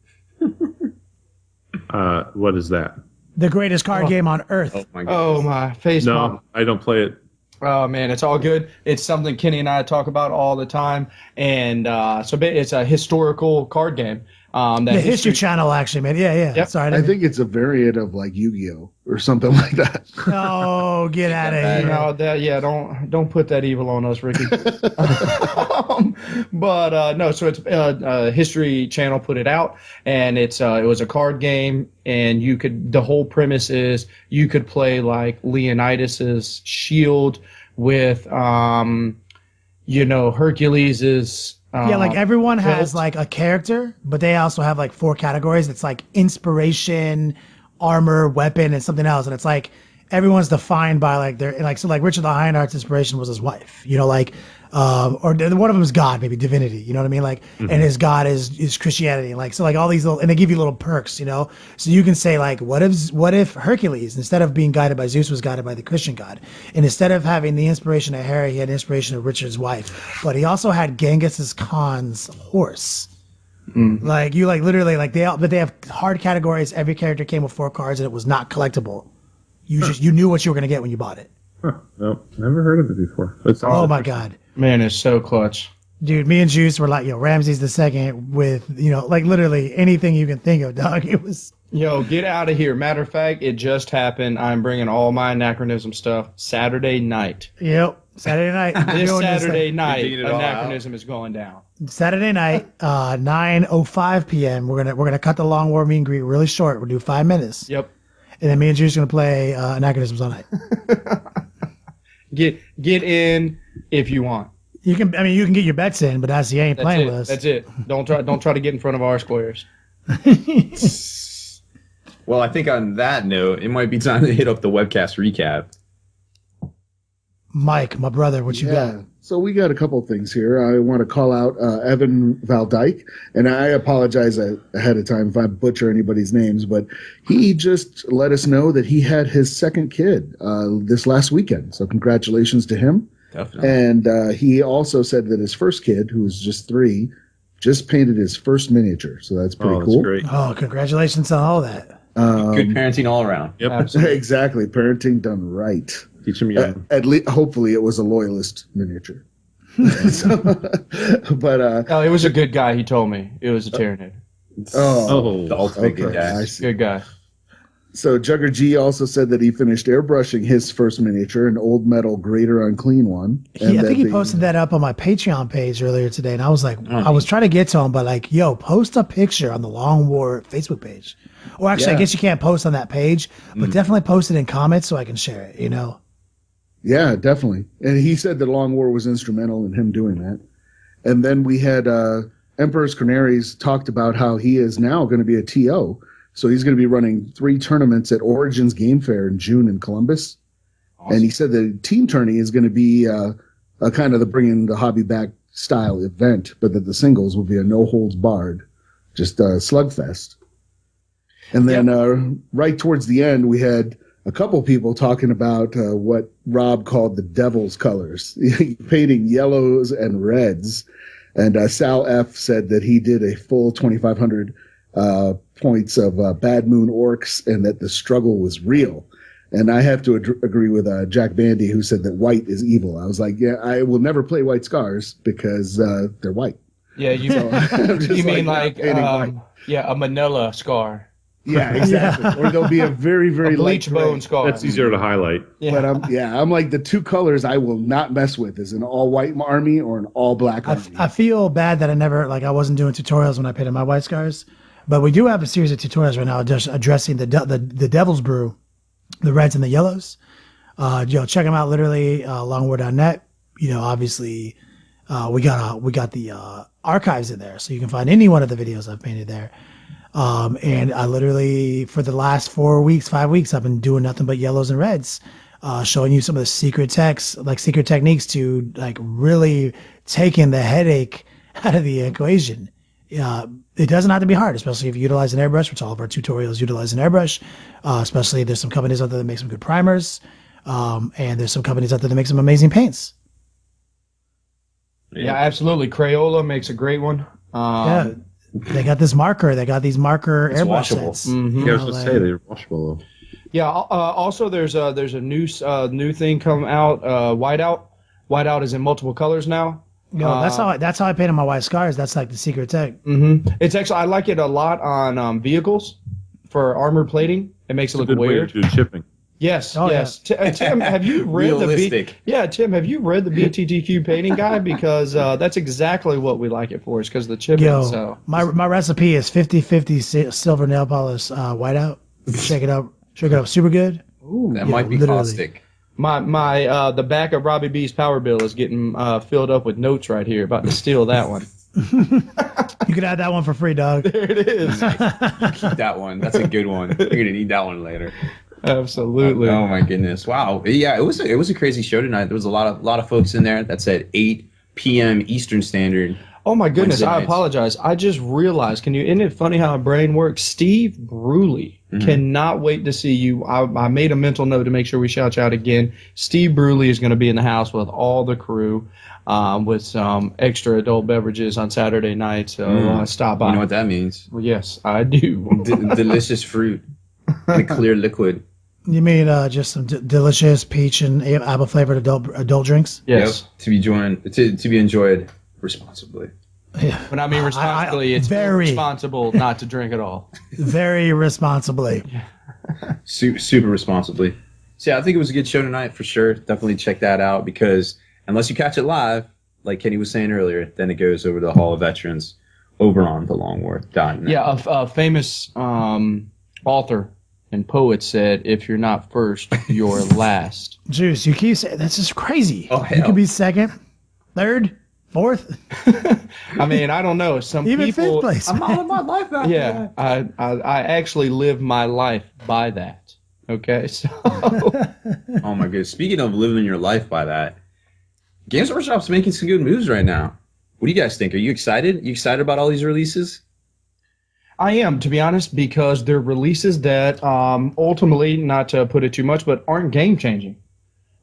What is that? The greatest card game on earth. Oh my god. Oh, my face. No, I don't play it. Oh, man, it's all good. It's something Kenny and I talk about all the time. And so it's a historical card game. The History Channel, actually, man. Yeah. Yep. Sorry. I think it's a variant of like Yu-Gi-Oh or something like that. Oh, get out of here. Don't put that evil on us, Ricky. No, so it's History Channel put it out, and it was a card game, and the whole premise is you could play like Leonidas's shield with Hercules's. Like everyone has built. like a character, but they also have like 4 categories. It's like inspiration, armor, weapon, and something else. And it's like everyone's defined by like their like, so like Richard the Lionheart's inspiration was his wife, or one of them is God, maybe divinity, you know what I mean? Like, and his God is Christianity. Like, so like all these little, and they give you little perks, so you can say like, what if Hercules, instead of being guided by Zeus, was guided by the Christian God? And instead of having the inspiration of Hera, he had inspiration of Richard's wife, but he also had Genghis Khan's horse. Like you like literally like but they have hard categories. Every character came with 4 cards and it was not collectible. You knew what you were going to get when you bought it. Huh, no, never heard of it before. Oh my God. Man, it's so clutch. Dude, me and Juice were like, Ramses II with, like literally anything you can think of, dog. It was. Yo, get out of here. Matter of fact, it just happened. I'm bringing all my Anachronism stuff Saturday night. Yep. Saturday night. This Saturday night, Digging it all Anachronism is going down. Saturday night, 9:05 p.m. We're gonna cut the Long War meet and greet really short. We'll do 5 minutes. Yep. And then me and Juice are gonna play Anachronisms all night. Get in if you want. You can get your bets in, but you ain't playing with us. That's it. Don't try to get in front of our squares. Well, I think on that note, it might be time to hit up the webcast recap. Mike, my brother, what you got? So we got a couple things here. I want to call out Evan Valdyke, and I apologize ahead of time if I butcher anybody's names, but he just let us know that he had his second kid this last weekend. So congratulations to him. Definitely. And he also said that his first kid, who was just 3, just painted his first miniature. So that's pretty cool. Great. Oh, congratulations on all that. Good parenting all around. Yep. Absolutely. Exactly. Parenting done right. Teach them young. At least, hopefully, it was a loyalist miniature. But it was a good guy. He told me it was a Tyranid. The ultimate good I guy. see. Good guy. So Jugger G also said that he finished airbrushing his first miniature, an old metal Greater Unclean one. I think he posted that up on my Patreon page earlier today, and I was like, I was trying to get to him, but like, post a picture on the Long War Facebook page. Or actually, I guess you can't post on that page, but definitely post it in comments so I can share it, Yeah, definitely. And he said that Long War was instrumental in him doing that. And then we had Emperor's Canaries talked about how he is now going to be a TO. So he's going to be running 3 tournaments at Origins Game Fair in June in Columbus. Awesome. And he said the team tourney is going to be a kind of the bringing the hobby back style event, but that the singles will be a no holds barred, just a slugfest. And then right towards the end, we had a couple people talking about what Rob called the devil's colors, painting yellows and reds. And Sal F said that he did a full 2,500 points of Bad Moon Orcs and that the struggle was real. And I have to agree with Jack Bandy, who said that white is evil. I was like, I will never play White Scars because they're white. Yeah, you you mean like a manila scar. Yeah, exactly. Or there'll be a very, very bleach light bone gray. scar. That's easier to highlight. Yeah. But I'm like, the two colors I will not mess with is an all white army or an all black army. I feel bad that I wasn't doing tutorials when I painted my white scars, but we do have a series of tutorials right now just addressing the Devil's Brew, the reds and the yellows. Check them out. Literally, longwar.net. Obviously, we got the archives in there, so you can find any one of the videos I've painted there. And I literally, for the last 5 weeks, I've been doing nothing but yellows and reds, showing you some of the secret techniques to really taking the headache out of the equation. It doesn't have to be hard, especially if you utilize an airbrush, which all of our tutorials utilize an airbrush. Especially there's some companies out there that make some good primers. And there's some companies out there that make some amazing paints. Yeah, absolutely. Crayola makes a great one. They got this marker. They got these marker airbrush washable. sets. Mm-hmm. I was going to say they're washable though. Yeah. Also, there's a new thing come out. Whiteout. Whiteout is in multiple colors now. No, that's how I painted my white scars. That's like the secret tech. Mm-hmm. It's actually, I like it a lot on vehicles for armor plating. It makes it look weird. Way to do shipping. Yes, oh, yes. Yeah. Tim, have you read Tim, have you read the BTTQ painting guide? Because that's exactly what we like it for. Is because of the chipping. So my recipe is 50-50 silver nail polish whiteout. Check it out. Super good. Ooh, that might be caustic. My the back of Robbie B's power bill is getting filled up with notes right here. About to steal that one. You can add that one for free, dog. There it is. Keep that one. That's a good one. You're gonna need that one later. Absolutely. Oh my goodness! Wow. Yeah, it was a crazy show tonight. There was a lot of folks in there that said 8 p.m. Eastern Standard. Oh my goodness! I apologize. I just realized. Isn't it funny how our brain works? Steve Bruley cannot wait to see you. I made a mental note to make sure we shout you out again. Steve Bruley is going to be in the house with all the crew, with some extra adult beverages on Saturday night. So stop by. You know what that means? Well, yes, I do. Delicious fruit and a clear liquid. You mean just some delicious peach and apple flavored adult drinks? Yes. Yep. To be enjoyed responsibly. Yeah. When I mean responsibly, it's very responsible not to drink at all. Very responsibly. Super responsibly. So yeah, I think it was a good show tonight for sure. Definitely check that out because unless you catch it live, like Kenny was saying earlier, then it goes over to the Hall of Veterans over on thelongwar.net. Yeah, a famous author and poet said, "If you're not first, you're last." Juice, you keep saying that's just crazy. Oh, hell. You could be second, third, fourth. I mean, I don't know. Some even people, fifth place. I'm all about life after yeah, that. I actually live my life by that. Okay, so. Oh my goodness. Speaking of living your life by that, Games Workshop's making some good moves right now. What do you guys think? Are you excited? You excited about all these releases? I am, to be honest, because they're releases that ultimately, not to put it too much, but aren't game changing,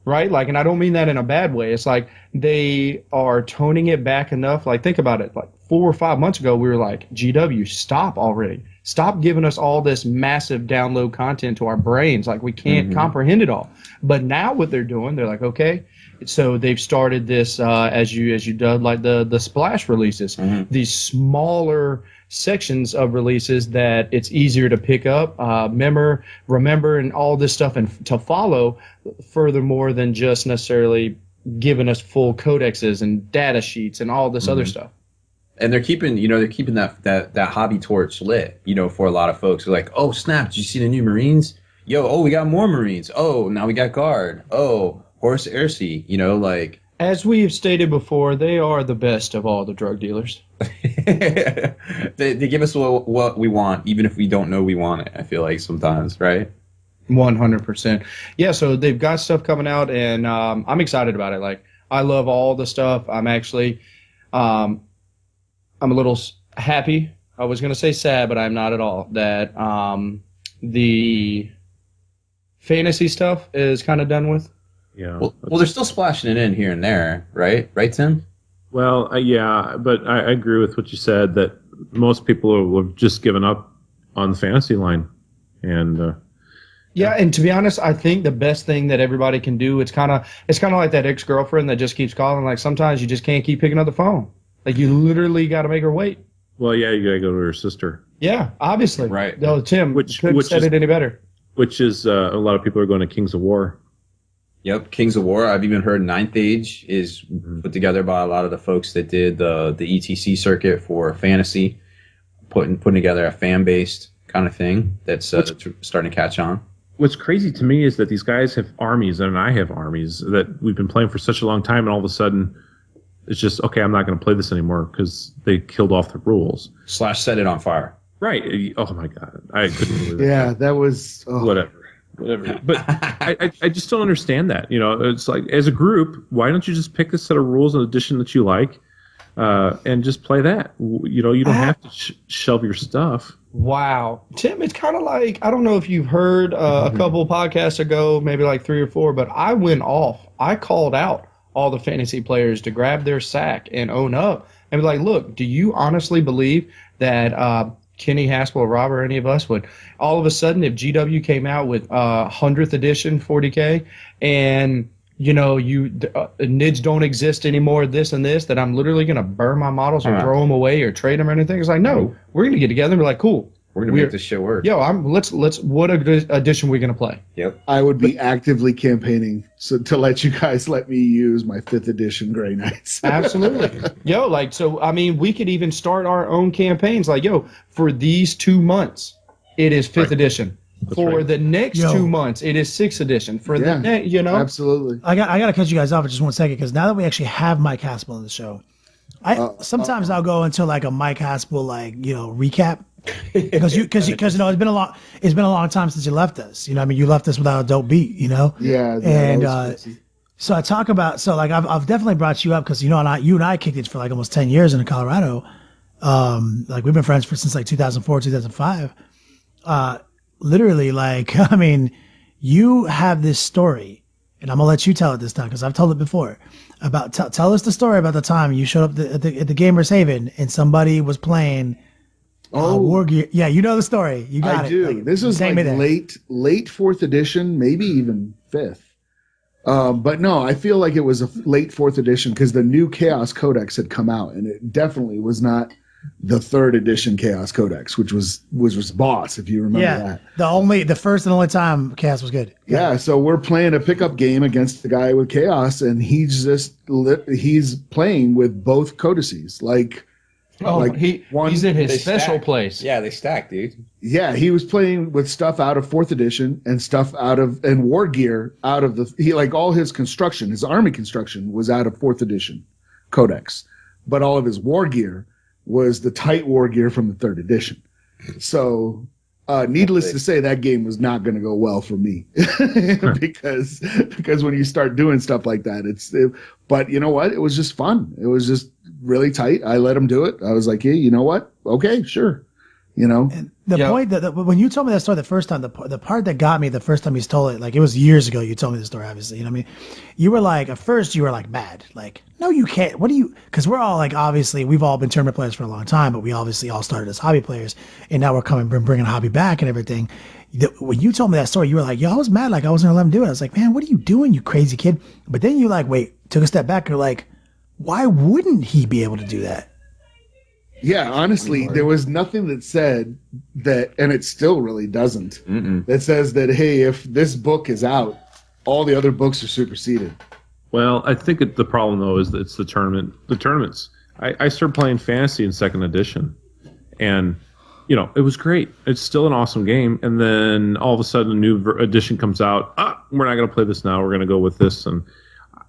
right? Like, and I don't mean that in a bad way. It's like they are toning it back enough. Like, think about it. Like 4 or 5 months ago, we were like, GW, stop already. Stop giving us all this massive download content to our brains. Like, we can't comprehend it all. But now what they're doing, they're like, okay. So they've started this, as you did, like the splash releases, these smaller sections of releases that it's easier to pick up, remember, and all this stuff, and to follow. Furthermore than just necessarily giving us full codexes and data sheets and all this other stuff. And they're keeping that hobby torch lit, for a lot of folks. They're like, oh snap, did you see the new Marines? We got more Marines. Oh, now we got Guard. Oh, Horse Aircy, like. As we have stated before, they are the best of all the drug dealers. they give us what we want, even if we don't know we want it, I feel like sometimes, right? 100%. Yeah, so they've got stuff coming out, and I'm excited about it. Like, I love all the stuff. I'm actually, I'm a little happy. I was going to say sad, but I'm not at all, that the fantasy stuff is kind of done with. Yeah. Well, they're still splashing it in here and there, right? Right, Tim? Well, yeah, but I agree with what you said that most people have just given up on the fantasy line, and yeah, and to be honest, I think the best thing that everybody can do, it's kind of like that ex-girlfriend that just keeps calling. Like, sometimes you just can't keep picking up the phone. Like you literally got to make her wait. Well, yeah, you gotta go to her sister. Yeah, obviously. Right. No, Tim, Which couldn't have said it any better. Which is a lot of people are going to Kings of War. Yep, Kings of War. I've even heard Ninth Age is put together by a lot of the folks that did the ETC circuit for fantasy, putting together a fan-based kind of thing that's starting to catch on. What's crazy to me is that these guys have armies, and I have armies that we've been playing for such a long time, and all of a sudden it's just, okay, I'm not going to play this anymore because they killed off the rules. / set it on fire. Right. Oh, my God. I couldn't believe it. Yeah, that was... Oh. Whatever. But I just don't understand that. You know, it's like, as a group, why don't you just pick a set of rules and edition that you like and just play that? You know, you don't have to shelve your stuff. Wow. Tim, it's kind of like, I don't know if you've heard a couple of podcasts ago, maybe like 3 or 4, but I went off. I called out all the fantasy players to grab their sack and own up and be like, look, do you honestly believe that Kenny, Haspel, or Rob, or any of us would all of a sudden, if GW came out with 100th edition 40k and you know NIDs don't exist anymore, this and this, that I'm literally going to burn my models or throw them away or trade them or anything? It's like, no, we're going to get together and be like, cool, we're going to make this shit work. Yo, let's what edition we going to play? Yep. I would be actively campaigning to let you guys let me use my 5th edition Grey Knights. Absolutely. Yo, like, so, I mean, we could even start our own campaigns. Like, yo, for these 2 months, it is 5th edition. For the next 2 months, it is 6th edition. For the next, you know? Absolutely. I got to cut you guys off for just 1 second, because now that we actually have Mike Haspel on the show, sometimes I'll go into like a Mike Haspel, like, you know, recap. Because you know, it's been a long time since you left us. You know, I mean, you left us without a dope beat. You know. Yeah. And so I talk about, so like I've definitely brought you up because you know, you and I kicked it for like almost 10 years in Colorado. Like we've been friends since like 2004, 2005. Literally, like, I mean, you have this story, and I'm gonna let you tell it this time because I've told it before. About tell us the story about the time you showed up at the Gamers Haven and somebody was playing. War Gear. Yeah, you know the story. You got it. I do. Like, this was like late 4th edition, maybe even 5th. But no, I feel like it was a late 4th edition because the new Chaos Codex had come out, and it definitely was not the 3rd edition Chaos Codex, which was boss, if you remember that. The first and only time Chaos was good. Yeah, so we're playing a pickup game against the guy with Chaos, and he's playing with both codices, like. Oh, like he's in his special place. Yeah, they stack, dude. Yeah, he was playing with stuff out of 4th edition and stuff and war gear out of all his construction, his army construction was out of 4th edition codex, but all of his war gear was the tight war gear from the 3rd edition. So, needless to say, that game was not going to go well for me because when you start doing stuff like that, but you know what? It was just fun. It was just really tight. I let him do it. I was like, hey, you know what? Okay, sure. You know, and the point that when you told me that story the first time, the part that got me the first time you told it, like it was years ago. You told me the story, obviously. You know what I mean? You were like, at first you were like mad, like, no, you can't. What do you? Because we're all like, obviously, we've all been tournament players for a long time, but we obviously all started as hobby players, and now we're bringing hobby back and everything. When you told me that story, you were like, yo, I was mad, like I wasn't gonna let him do it. I was like, man, what are you doing, you crazy kid? But then you like, wait, took a step back, and you're like, why wouldn't he be able to do that? Yeah, honestly, there was nothing that said that, and it still really doesn't, that says that, hey, if this book is out, all the other books are superseded. Well, I think the problem, though, is that it's the tournaments. I started playing Fantasy in 2nd edition, and, you know, it was great. It's still an awesome game, and then all of a sudden a new edition comes out. We're not going to play this now. We're going to go with this, and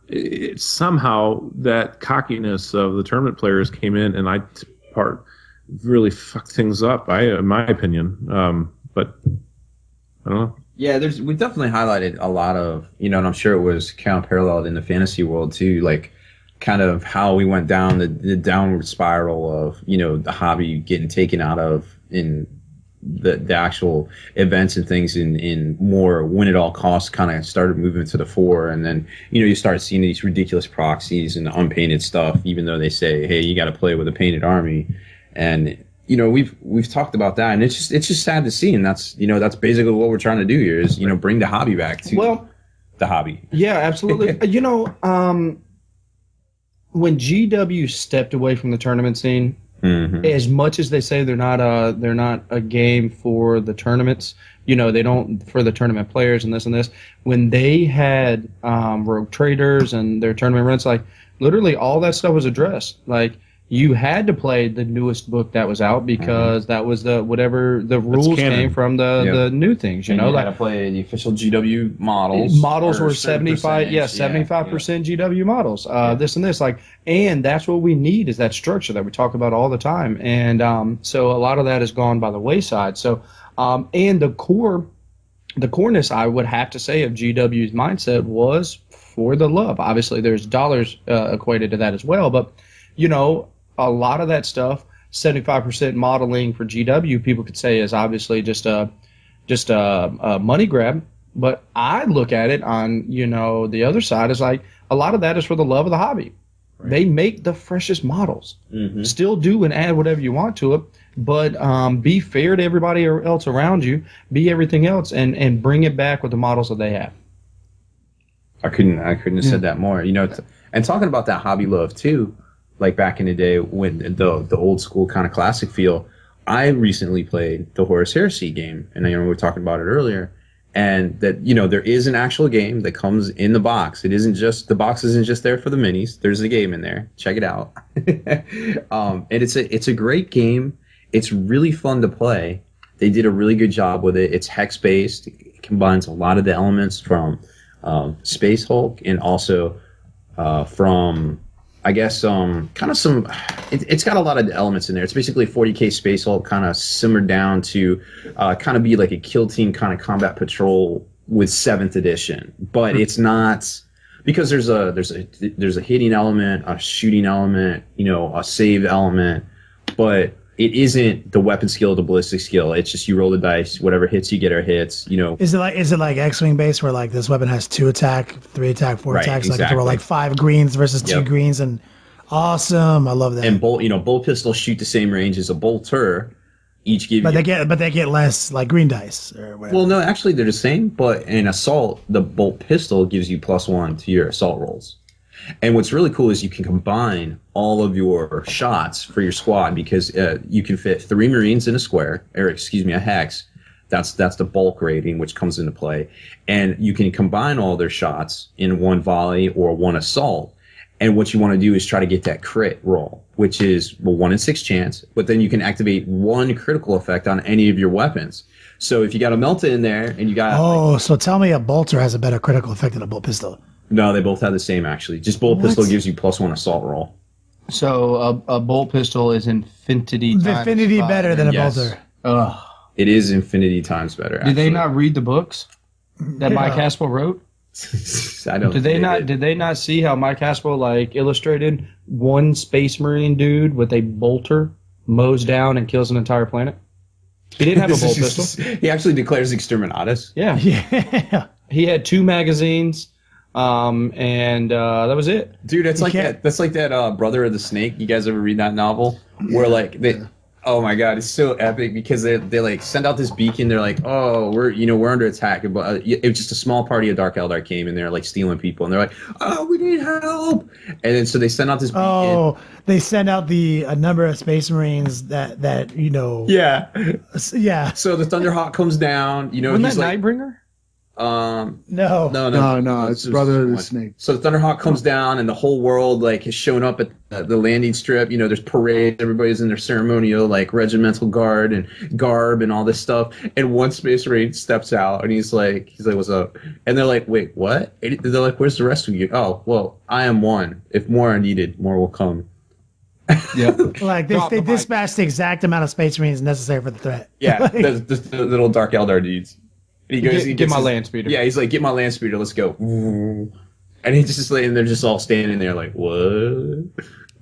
it's somehow that cockiness of the tournament players came in, and part really fucked things up, in my opinion. But I don't know. Yeah, we definitely highlighted a lot of, you know, and I'm sure it was kind of paralleled in the fantasy world too, like kind of how we went down the downward spiral of, you know, the hobby getting taken out of in the actual events and things in more win at all costs kind of started moving to the fore. And then, you know, you start seeing these ridiculous proxies and unpainted stuff, even though they say, hey, you got to play with a painted army. And, you know, we've talked about that, and it's just sad to see. And that's, you know, that's basically what we're trying to do here is, you know, bring the hobby back to the hobby. Yeah, absolutely. You know, when GW stepped away from the tournament scene, as much as they say they're not a game for the tournaments, they don't for the tournament players and this. When they had Rogue Traders and their tournament runs, like literally all that stuff was addressed. Like you had to play the newest book that was out because that was the rules came from the new things. You had to play the official GW models. Models were 75%, 75% GW models. This and this, and that's what we need is that structure that we talk about all the time. And so a lot of that has gone by the wayside. So and the coreness, I would have to say, of GW's mindset was for the love. Obviously, there's dollars equated to that as well, but a lot of that stuff, 75% modeling for GW, people could say is obviously just a money grab. But I look at it on the other side is like a lot of that is for the love of the hobby. Right. They make the freshest models. Still do and add whatever you want to it, but be fair to everybody else around you. Be everything else and bring it back with the models that they have. I couldn't have said that more. And talking about that hobby love too. Like back in the day when the old school kind of classic feel, I recently played the Horus Heresy game, and we were talking about it earlier, and that there is an actual game that comes in the box. It isn't just the box isn't just there for the minis. There's a game in there. Check it out. And it's a great game. It's really fun to play. They did a really good job with it. It's hex based. It combines a lot of the elements from Space Hulk and also from I guess kind of some. It's got a lot of elements in there. It's basically 40k Space Hulk kind of simmered down to kind of be like a kill team kind of combat patrol with 7th edition, but it's not because there's a hitting element, a shooting element, a save element, but it isn't the weapon skill, the ballistic skill. It's just you roll the dice, whatever hits you get are hits. Is it like X-wing based where like this weapon has 2 attack, 3 attack, 4 attacks? Exactly. Like I can roll like 5 greens versus 2 greens, and awesome. I love that. And bolt pistols shoot the same range as a bolter. Each give they get less like green dice or whatever. Well, no, actually they're the same. But in assault, the bolt pistol gives you +1 to your assault rolls. And what's really cool is you can combine all of your shots for your squad because you can fit 3 Marines in a square, or a hex. That's the bulk rating, which comes into play. And you can combine all their shots in 1 volley or 1 assault. And what you want to do is try to get that crit roll, which is 1 in 6 chance. But then you can activate 1 critical effect on any of your weapons. So if you got a Melta in there and you got... so tell me a bolter has a better critical effect than a bolt pistol. No, they both have the same, actually. Just bolt pistol gives you +1 assault roll. So a bolt pistol is infinity better than a bolter. Ugh. It is infinity times better. Did they not read the books that Mike Haspel wrote? I don't. Did they not see how Mike Haspel illustrated 1 Space Marine dude with a bolter mows down and kills an entire planet? He didn't have a bolt pistol. He actually declares exterminatus. Yeah. He had 2 magazines. And that was it, dude. That's like that Brother of the Snake. You guys ever read that novel? Where oh my god, it's so epic because they like send out this beacon. They're like, oh, we're under attack. But it was just a small party of Dark Eldar came and they're like stealing people and they're like, oh, we need help. And then so they send out this beacon. Oh, they send out a number of Space Marines that. Yeah. Yeah. So the Thunderhawk comes down. Wasn't that Nightbringer? No, it's Brother of the Snake. So the Thunderhawk comes down and the whole world has shown up at the landing strip. There's parades, everybody's in their ceremonial regimental guard and garb and all this stuff. And one Space Marine steps out and he's like, what's up? And they're like, wait, what? And they're like, where's the rest of you? Oh, well, I am one. If more are needed, more will come. Yeah, they dispatch the exact amount of Space Marines necessary for the threat. Yeah, the little Dark Eldar dudes. And he goes, get my land speeder. Yeah, he's like, get my land speeder, let's go. And he's just and they're just all standing there like, what?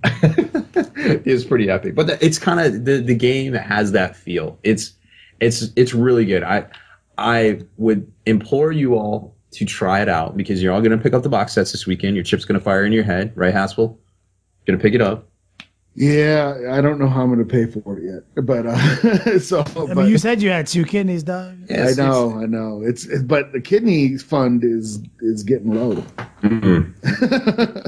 It's pretty epic. But it's kind of the game that has that feel. It's really good. I would implore you all to try it out because you're all going to pick up the box sets this weekend. Your chip's going to fire in your head, right, Haspel? Going to pick it up. Yeah, I don't know how I'm going to pay for it yet, but but you said you had 2 kidneys, dog. Yes, I know. But the kidney fund is getting low. Mm-hmm.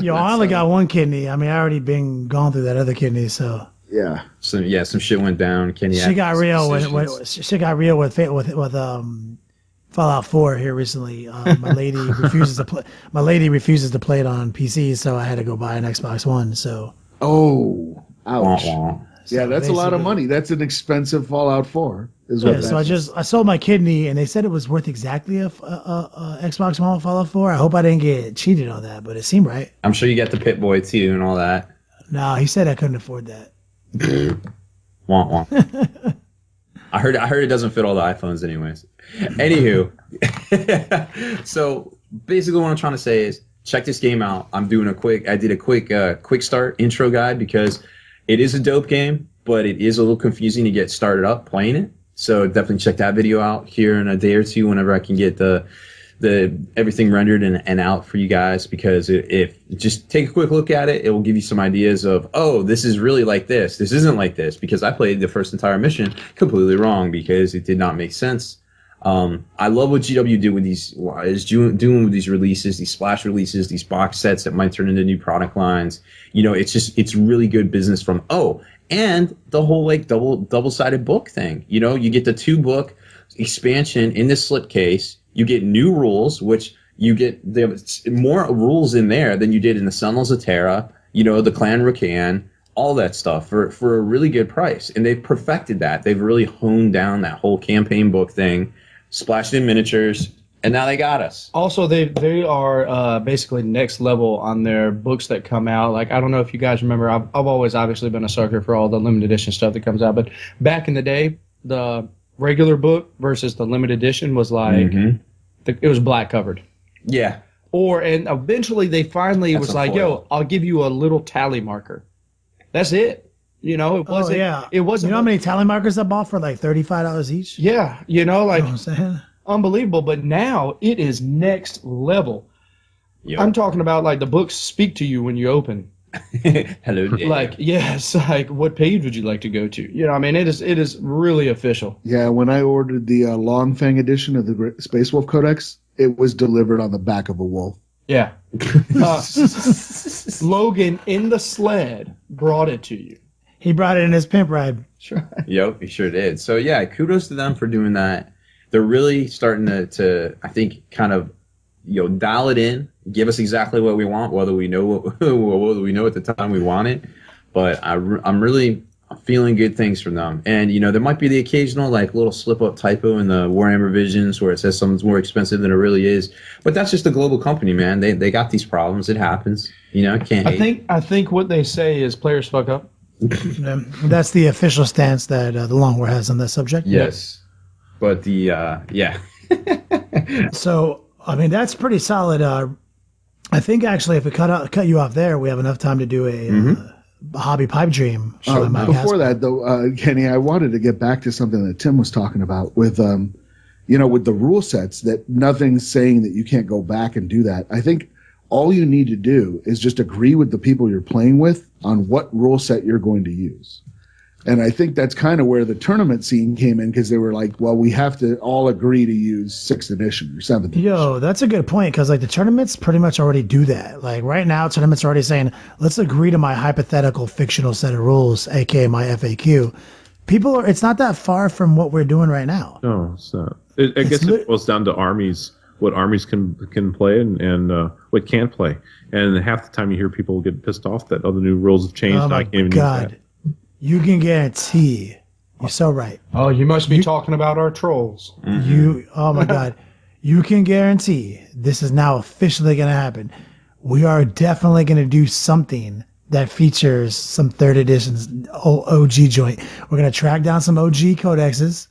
Yo, I only got one kidney. I mean, I already been gone through that other kidney, so. Yeah. So yeah, some shit went down. Kenny She got real with Fallout 4 here recently. My lady refuses to play. My lady refuses to play it on PC, so I had to go buy an Xbox One. So. Oh, ouch. Wah-wah. Yeah, that's a lot of money. That's an expensive Fallout 4. So I sold my kidney, and they said it was worth exactly a Xbox One Fallout 4. I hope I didn't get cheated on that, but it seemed right. I'm sure you got the Pit Boy too and all that. No, he said I couldn't afford that. Wah wah. I heard it doesn't fit all the iPhones anyways. Anywho, so basically what I'm trying to say is check this game out. I did a quick start intro guide because it is a dope game, but it is a little confusing to get started up playing it. So definitely check that video out here in a day or two whenever I can get the everything rendered and out for you guys, because if just take a quick look at it, it will give you some ideas of, oh, this is really like this. This isn't like this, because I played the first entire mission completely wrong because it did not make sense. I love what GW did with doing with these releases, these splash releases, these box sets that might turn into new product lines. You know, it's really good business from, and the whole like double-sided book thing. You know, you get the 2-book expansion in this slipcase. You get new rules, which you get more rules in there than you did in the Sentinels of Terra, you know, the Clan Rakan, all that stuff for a really good price. And they've perfected that. They've really honed down that whole campaign book thing, splashed in miniatures, and now they got us. Also, they are basically next level on their books that come out. Like, I don't know if you guys remember, I've always obviously been a sucker for all the limited edition stuff that comes out. But back in the day, the regular book versus the limited edition was like, it was black covered. Yeah. And eventually they finally was like, yo, I'll give you a little tally marker. That's it. You know, it wasn't. It wasn't. You know how many tally markers I bought for like $35 each? Yeah. You know, like, you know what I'm saying? Unbelievable. But now it is next level. Yep. I'm talking about like the books speak to you when you open. Hello, Dave. Like, yes, like what page would you like to go to? You know, I mean, it is really official. Yeah, when I ordered the Long Fang edition of the Space Wolf Codex, it was delivered on the back of a wolf. Yeah. Logan in the sled brought it to you. He brought it in his pimp ride. Sure. Yep, he sure did. So yeah, kudos to them for doing that. They're really starting to I think, kind of, you know, dial it in, give us exactly what we want, whether we know whether we know at the time we want it. But I'm really feeling good things from them. And you know, there might be the occasional like little slip up typo in the Warhammer Visions where it says something's more expensive than it really is. But that's just a global company, man. They got these problems. It happens. You know, can't hate. I think what they say is players fuck up. That's the official stance that the Long War has on that subject. Yes, but the yeah. So I mean, that's pretty solid. I think actually, if we cut you off there, we have enough time to do a hobby pipe dream. Before that, though, Kenny, I wanted to get back to something that Tim was talking about with, you know, with the rule sets. That nothing's saying that you can't go back and do that. I think all you need to do is just agree with the people you're playing with on what rule set you're going to use. And I think that's kind of where the tournament scene came in, because they were like, well, we have to all agree to use 6th edition or 7th edition. Yo, that's a good point, because like the tournaments pretty much already do that. Like right now, tournaments are already saying, let's agree to my hypothetical fictional set of rules, aka my FAQ. It's not that far from what we're doing right now. No, it's not. I guess it boils down to armies, what armies can play and what can't play. And half the time you hear people get pissed off that other new rules have changed. Oh my God. You can guarantee. You're so right. Oh, you must be talking about our trolls. Oh my God. You can guarantee this is now officially going to happen. We are definitely going to do something that features some 3rd edition's OG joint. We're going to track down some OG codexes.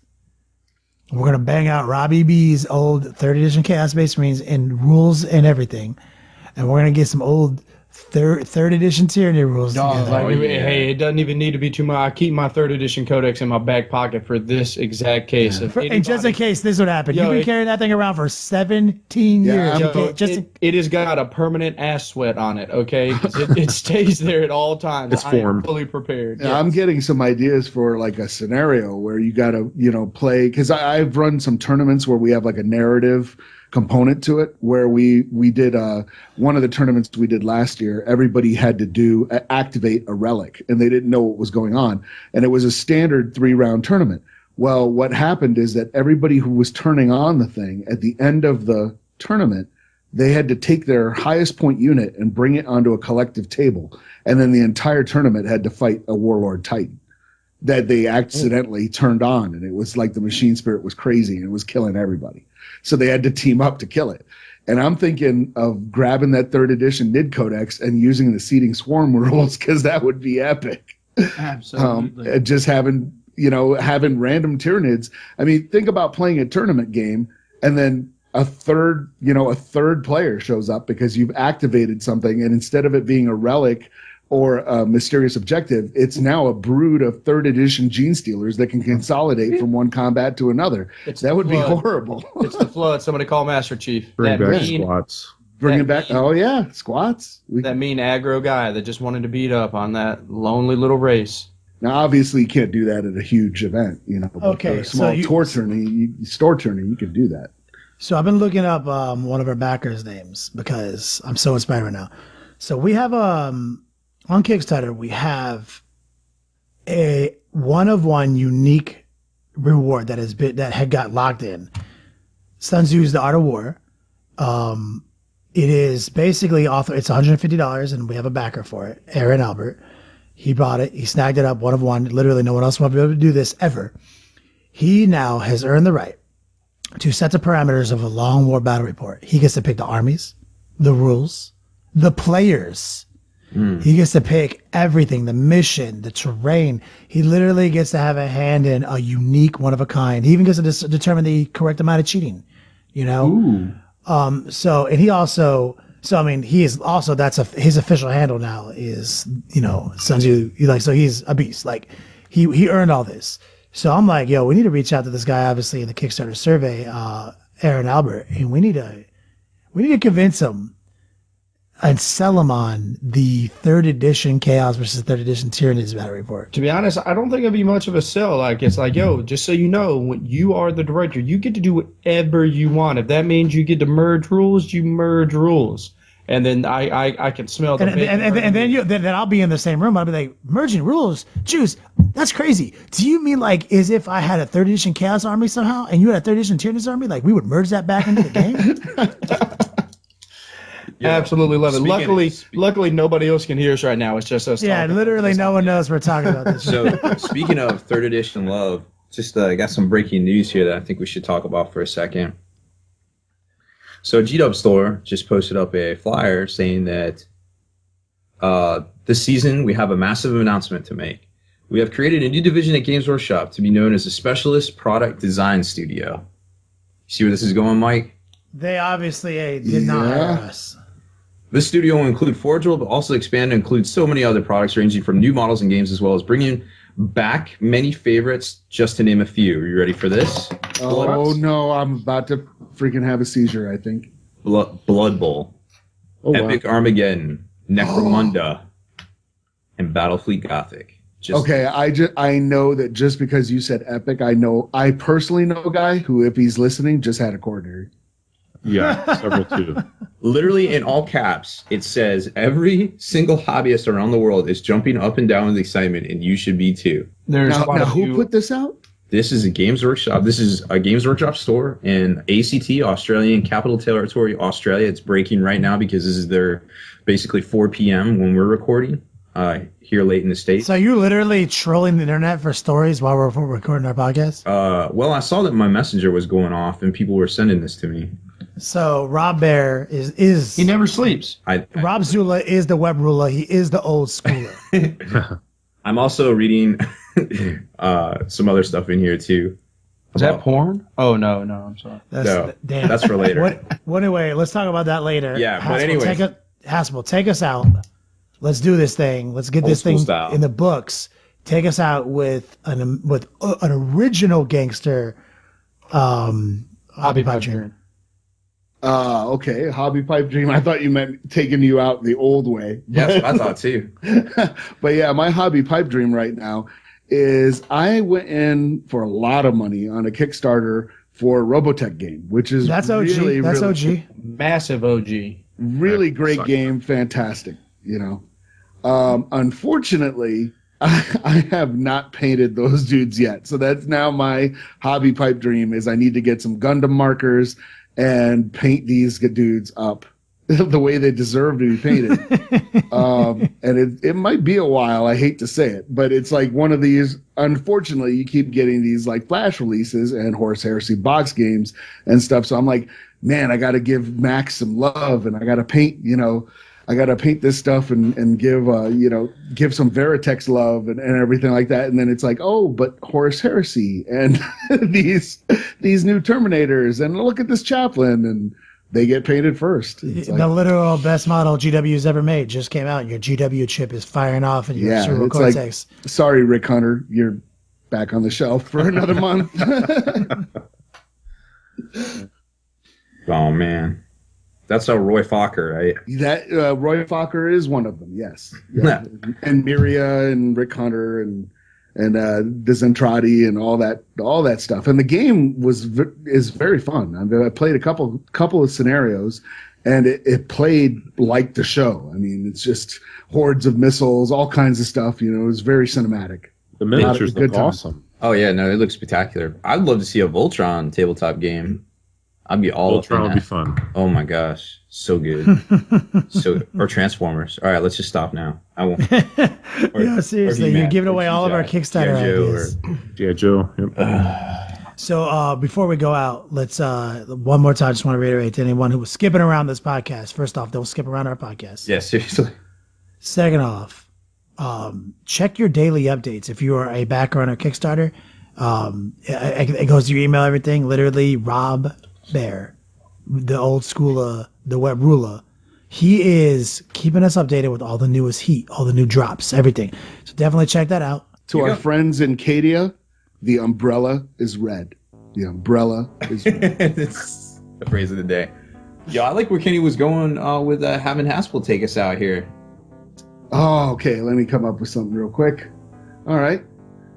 We're going to bang out Robbie B's old 3rd edition Chaos Space Marines and rules and everything. And we're going to get some old third edition tyranny rules together. Hey, it doesn't even need to be too much. I keep my 3rd edition codex in my back pocket for this exact case. And just in case this would happen. You've been carrying that thing around for 17 years. It has got a permanent ass sweat on it, okay? It stays there at all times. It's formed. I am fully prepared. Yeah, I'm getting some ideas for like a scenario where you got to, you know, play, because I've run some tournaments where we have like a narrative component to it, where we did one of the tournaments we did last year. Everybody had to activate a relic, and they didn't know what was going on, and it was a standard 3-round tournament. Well, what happened is that everybody who was turning on the thing at the end of the tournament, they had to take their highest point unit and bring it onto a collective table, and then the entire tournament had to fight a Warlord Titan that they accidentally turned on, and it was like the machine spirit was crazy and it was killing everybody. So they had to team up to kill it. And I'm thinking of grabbing that 3rd edition NID Codex and using the seeding swarm rules, because that would be epic. Absolutely. Just having random Tyranids. I mean, think about playing a tournament game and then a third player shows up because you've activated something, and instead of it being a relic or a mysterious objective, it's now a brood of 3rd edition gene stealers that can consolidate from one combat to another. That would be horrible. It's the flood. Somebody call Master Chief. Bring back squats. Bring it back. Oh yeah, squats. That mean aggro guy that just wanted to beat up on that lonely little race. Now, obviously, you can't do that at a huge event, But Okay, for a small store tourney, you could do that. So I've been looking up one of our backers' names because I'm so inspired right now. So we have on Kickstarter, we have a one-of-one unique reward that had got locked in. Sun Tzu's The Art of War. It is basically it's $150, and we have a backer for it, Aaron Albert. He bought it. He snagged it up, one of one. Literally, no one else will be able to do this ever. He now has earned the right to set the parameters of a long war battle report. He gets to pick the armies, the rules, the players. He gets to pick everything, the mission, the terrain. He literally gets to have a hand in a unique, one of a kind. He even gets to determine the correct amount of cheating, Ooh. His official handle now is, Sun Tzu. So he's a beast. Like he earned all this. So I'm like, we need to reach out to this guy, obviously in the Kickstarter survey, Aaron Albert, and we need to convince him and sell him on the 3rd edition Chaos versus 3rd edition Tyranids battle report. To be honest, I don't think it'd be much of a sell. Like, it's like, just so you know, when you are the director, you get to do whatever you want. If that means you get to merge rules, you merge rules. And then I can smell the then I'll be in the same room. I'll be like, merging rules? Juice, that's crazy. Do you mean like as if I had a 3rd edition Chaos army somehow and you had a 3rd edition Tyranids army? Like we would merge that back into the game? Yeah. Absolutely love it. Luckily, nobody else can hear us right now. It's just us. Yeah, literally, no one knows we're talking about this. So, speaking of 3rd edition love, just got some breaking news here that I think we should talk about for a second. So, G-Dub Store just posted up a flyer saying that this season we have a massive announcement to make. We have created a new division at Games Workshop to be known as a Specialist Product Design Studio. See where this is going, Mike? They obviously did not hire us. This studio will include Forge World, but also expand and include so many other products ranging from new models and games, as well as bringing back many favorites, just to name a few. Are you ready for this? Oh, no, I'm about to freaking have a seizure, I think. Blood Bowl, Epic Armageddon, Necromunda, and Battlefleet Gothic. Okay, I know that just because you said Epic, I personally know a guy who, if he's listening, just had a coronary. Yeah, several too. Literally in all caps, it says every single hobbyist around the world is jumping up and down with excitement, and you should be too. Now who put this out? This is a Games Workshop. This is a Games Workshop store in ACT, Australian Capital Territory, Australia. It's breaking right now because this is their basically 4 p.m. when we're recording here late in the States. So you're literally trolling the internet for stories while we're recording our podcast? Well, I saw that my messenger was going off and people were sending this to me. So Rob Bear is he never sleeps. Rob Zula is the web ruler. He is the old schooler. I'm also reading some other stuff in here too. Is that porn? Oh no, I'm sorry. That's for later. Anyway, let's talk about that later. Yeah, but anyway, Haspel, take us out. Let's do this thing. Let's get this thing in the books. Take us out with an original gangster hobby pipe dream. Okay, hobby pipe dream. I thought you meant taking you out the old way. Yes, I thought too. But yeah, my hobby pipe dream right now is I went in for a lot of money on a Kickstarter for Robotech game, which is that's OG. Really, that's really, OG. Massive OG. Really great game, fantastic. Unfortunately, I have not painted those dudes yet. So that's now my hobby pipe dream is I need to get some Gundam markers and paint these dudes up the way they deserve to be painted. And it might be a while. I hate to say it, but it's like one of these, unfortunately, you keep getting these like flash releases and Horus Heresy box games and stuff. So I'm like, man, I got to give Max some love and I got to paint, I got to paint this stuff and give some Veritex love and everything like that. And then it's like, oh, but Horus Heresy and these new Terminators and look at this Chaplain, and they get painted first. It's the literal best model GW's ever made just came out. Your GW chip is firing off in your cerebral cortex. Like, sorry, Rick Hunter, you're back on the shelf for another month. Oh, man. That's a Roy Fokker, right? That Roy Fokker is one of them, yes. Yeah. And Miria and Rick Hunter and Dezentrati and all that stuff. And the game is very fun. I played a couple of scenarios, and it played like the show. I mean, it's just hordes of missiles, all kinds of stuff. It was very cinematic. The miniatures look awesome. Oh yeah, no, it looks spectacular. I'd love to see a Voltron tabletop game. I'd be all Voltron would be fun. Oh my gosh, so good. Or Transformers. All right, let's just stop now. I won't. Seriously, you're giving away all of our Kickstarter ideas. G.I. Joe. Yep. So before we go out, let's one more time. Just want to reiterate to anyone who was skipping around this podcast. First off, don't skip around our podcast. Yeah, seriously. Second off, check your daily updates. If you are a backer on our Kickstarter, it goes to your email. Everything, literally, Rob Bear, the old school, the web ruler, he is keeping us updated with all the newest heat, all the new drops, everything. So definitely check that out. To our friends in Cadia, the umbrella is red. The umbrella is red. It's the phrase of the day. Yo, I like where Kenny was going with having Haspel take us out here. Oh, okay. Let me come up with something real quick. All right.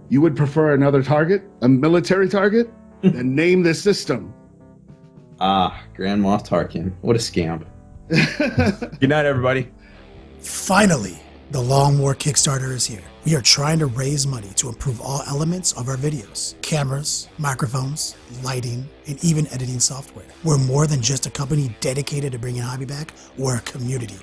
You would prefer another target, a military target? Then name the system. Grand Moff Tarkin. What a scamp. Good night, everybody. Finally, the Long War Kickstarter is here. We are trying to raise money to improve all elements of our videos. Cameras, microphones, lighting, and even editing software. We're more than just a company dedicated to bringing hobby back. We're a community.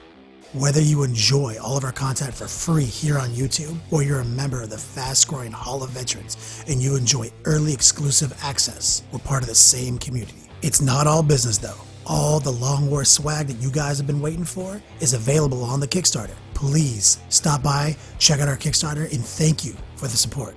Whether you enjoy all of our content for free here on YouTube, or you're a member of the fast-growing Hall of Veterans and you enjoy early exclusive access, we're part of the same community. It's not all business though. All the Long War swag that you guys have been waiting for is available on the Kickstarter. Please stop by, check out our Kickstarter, and thank you for the support.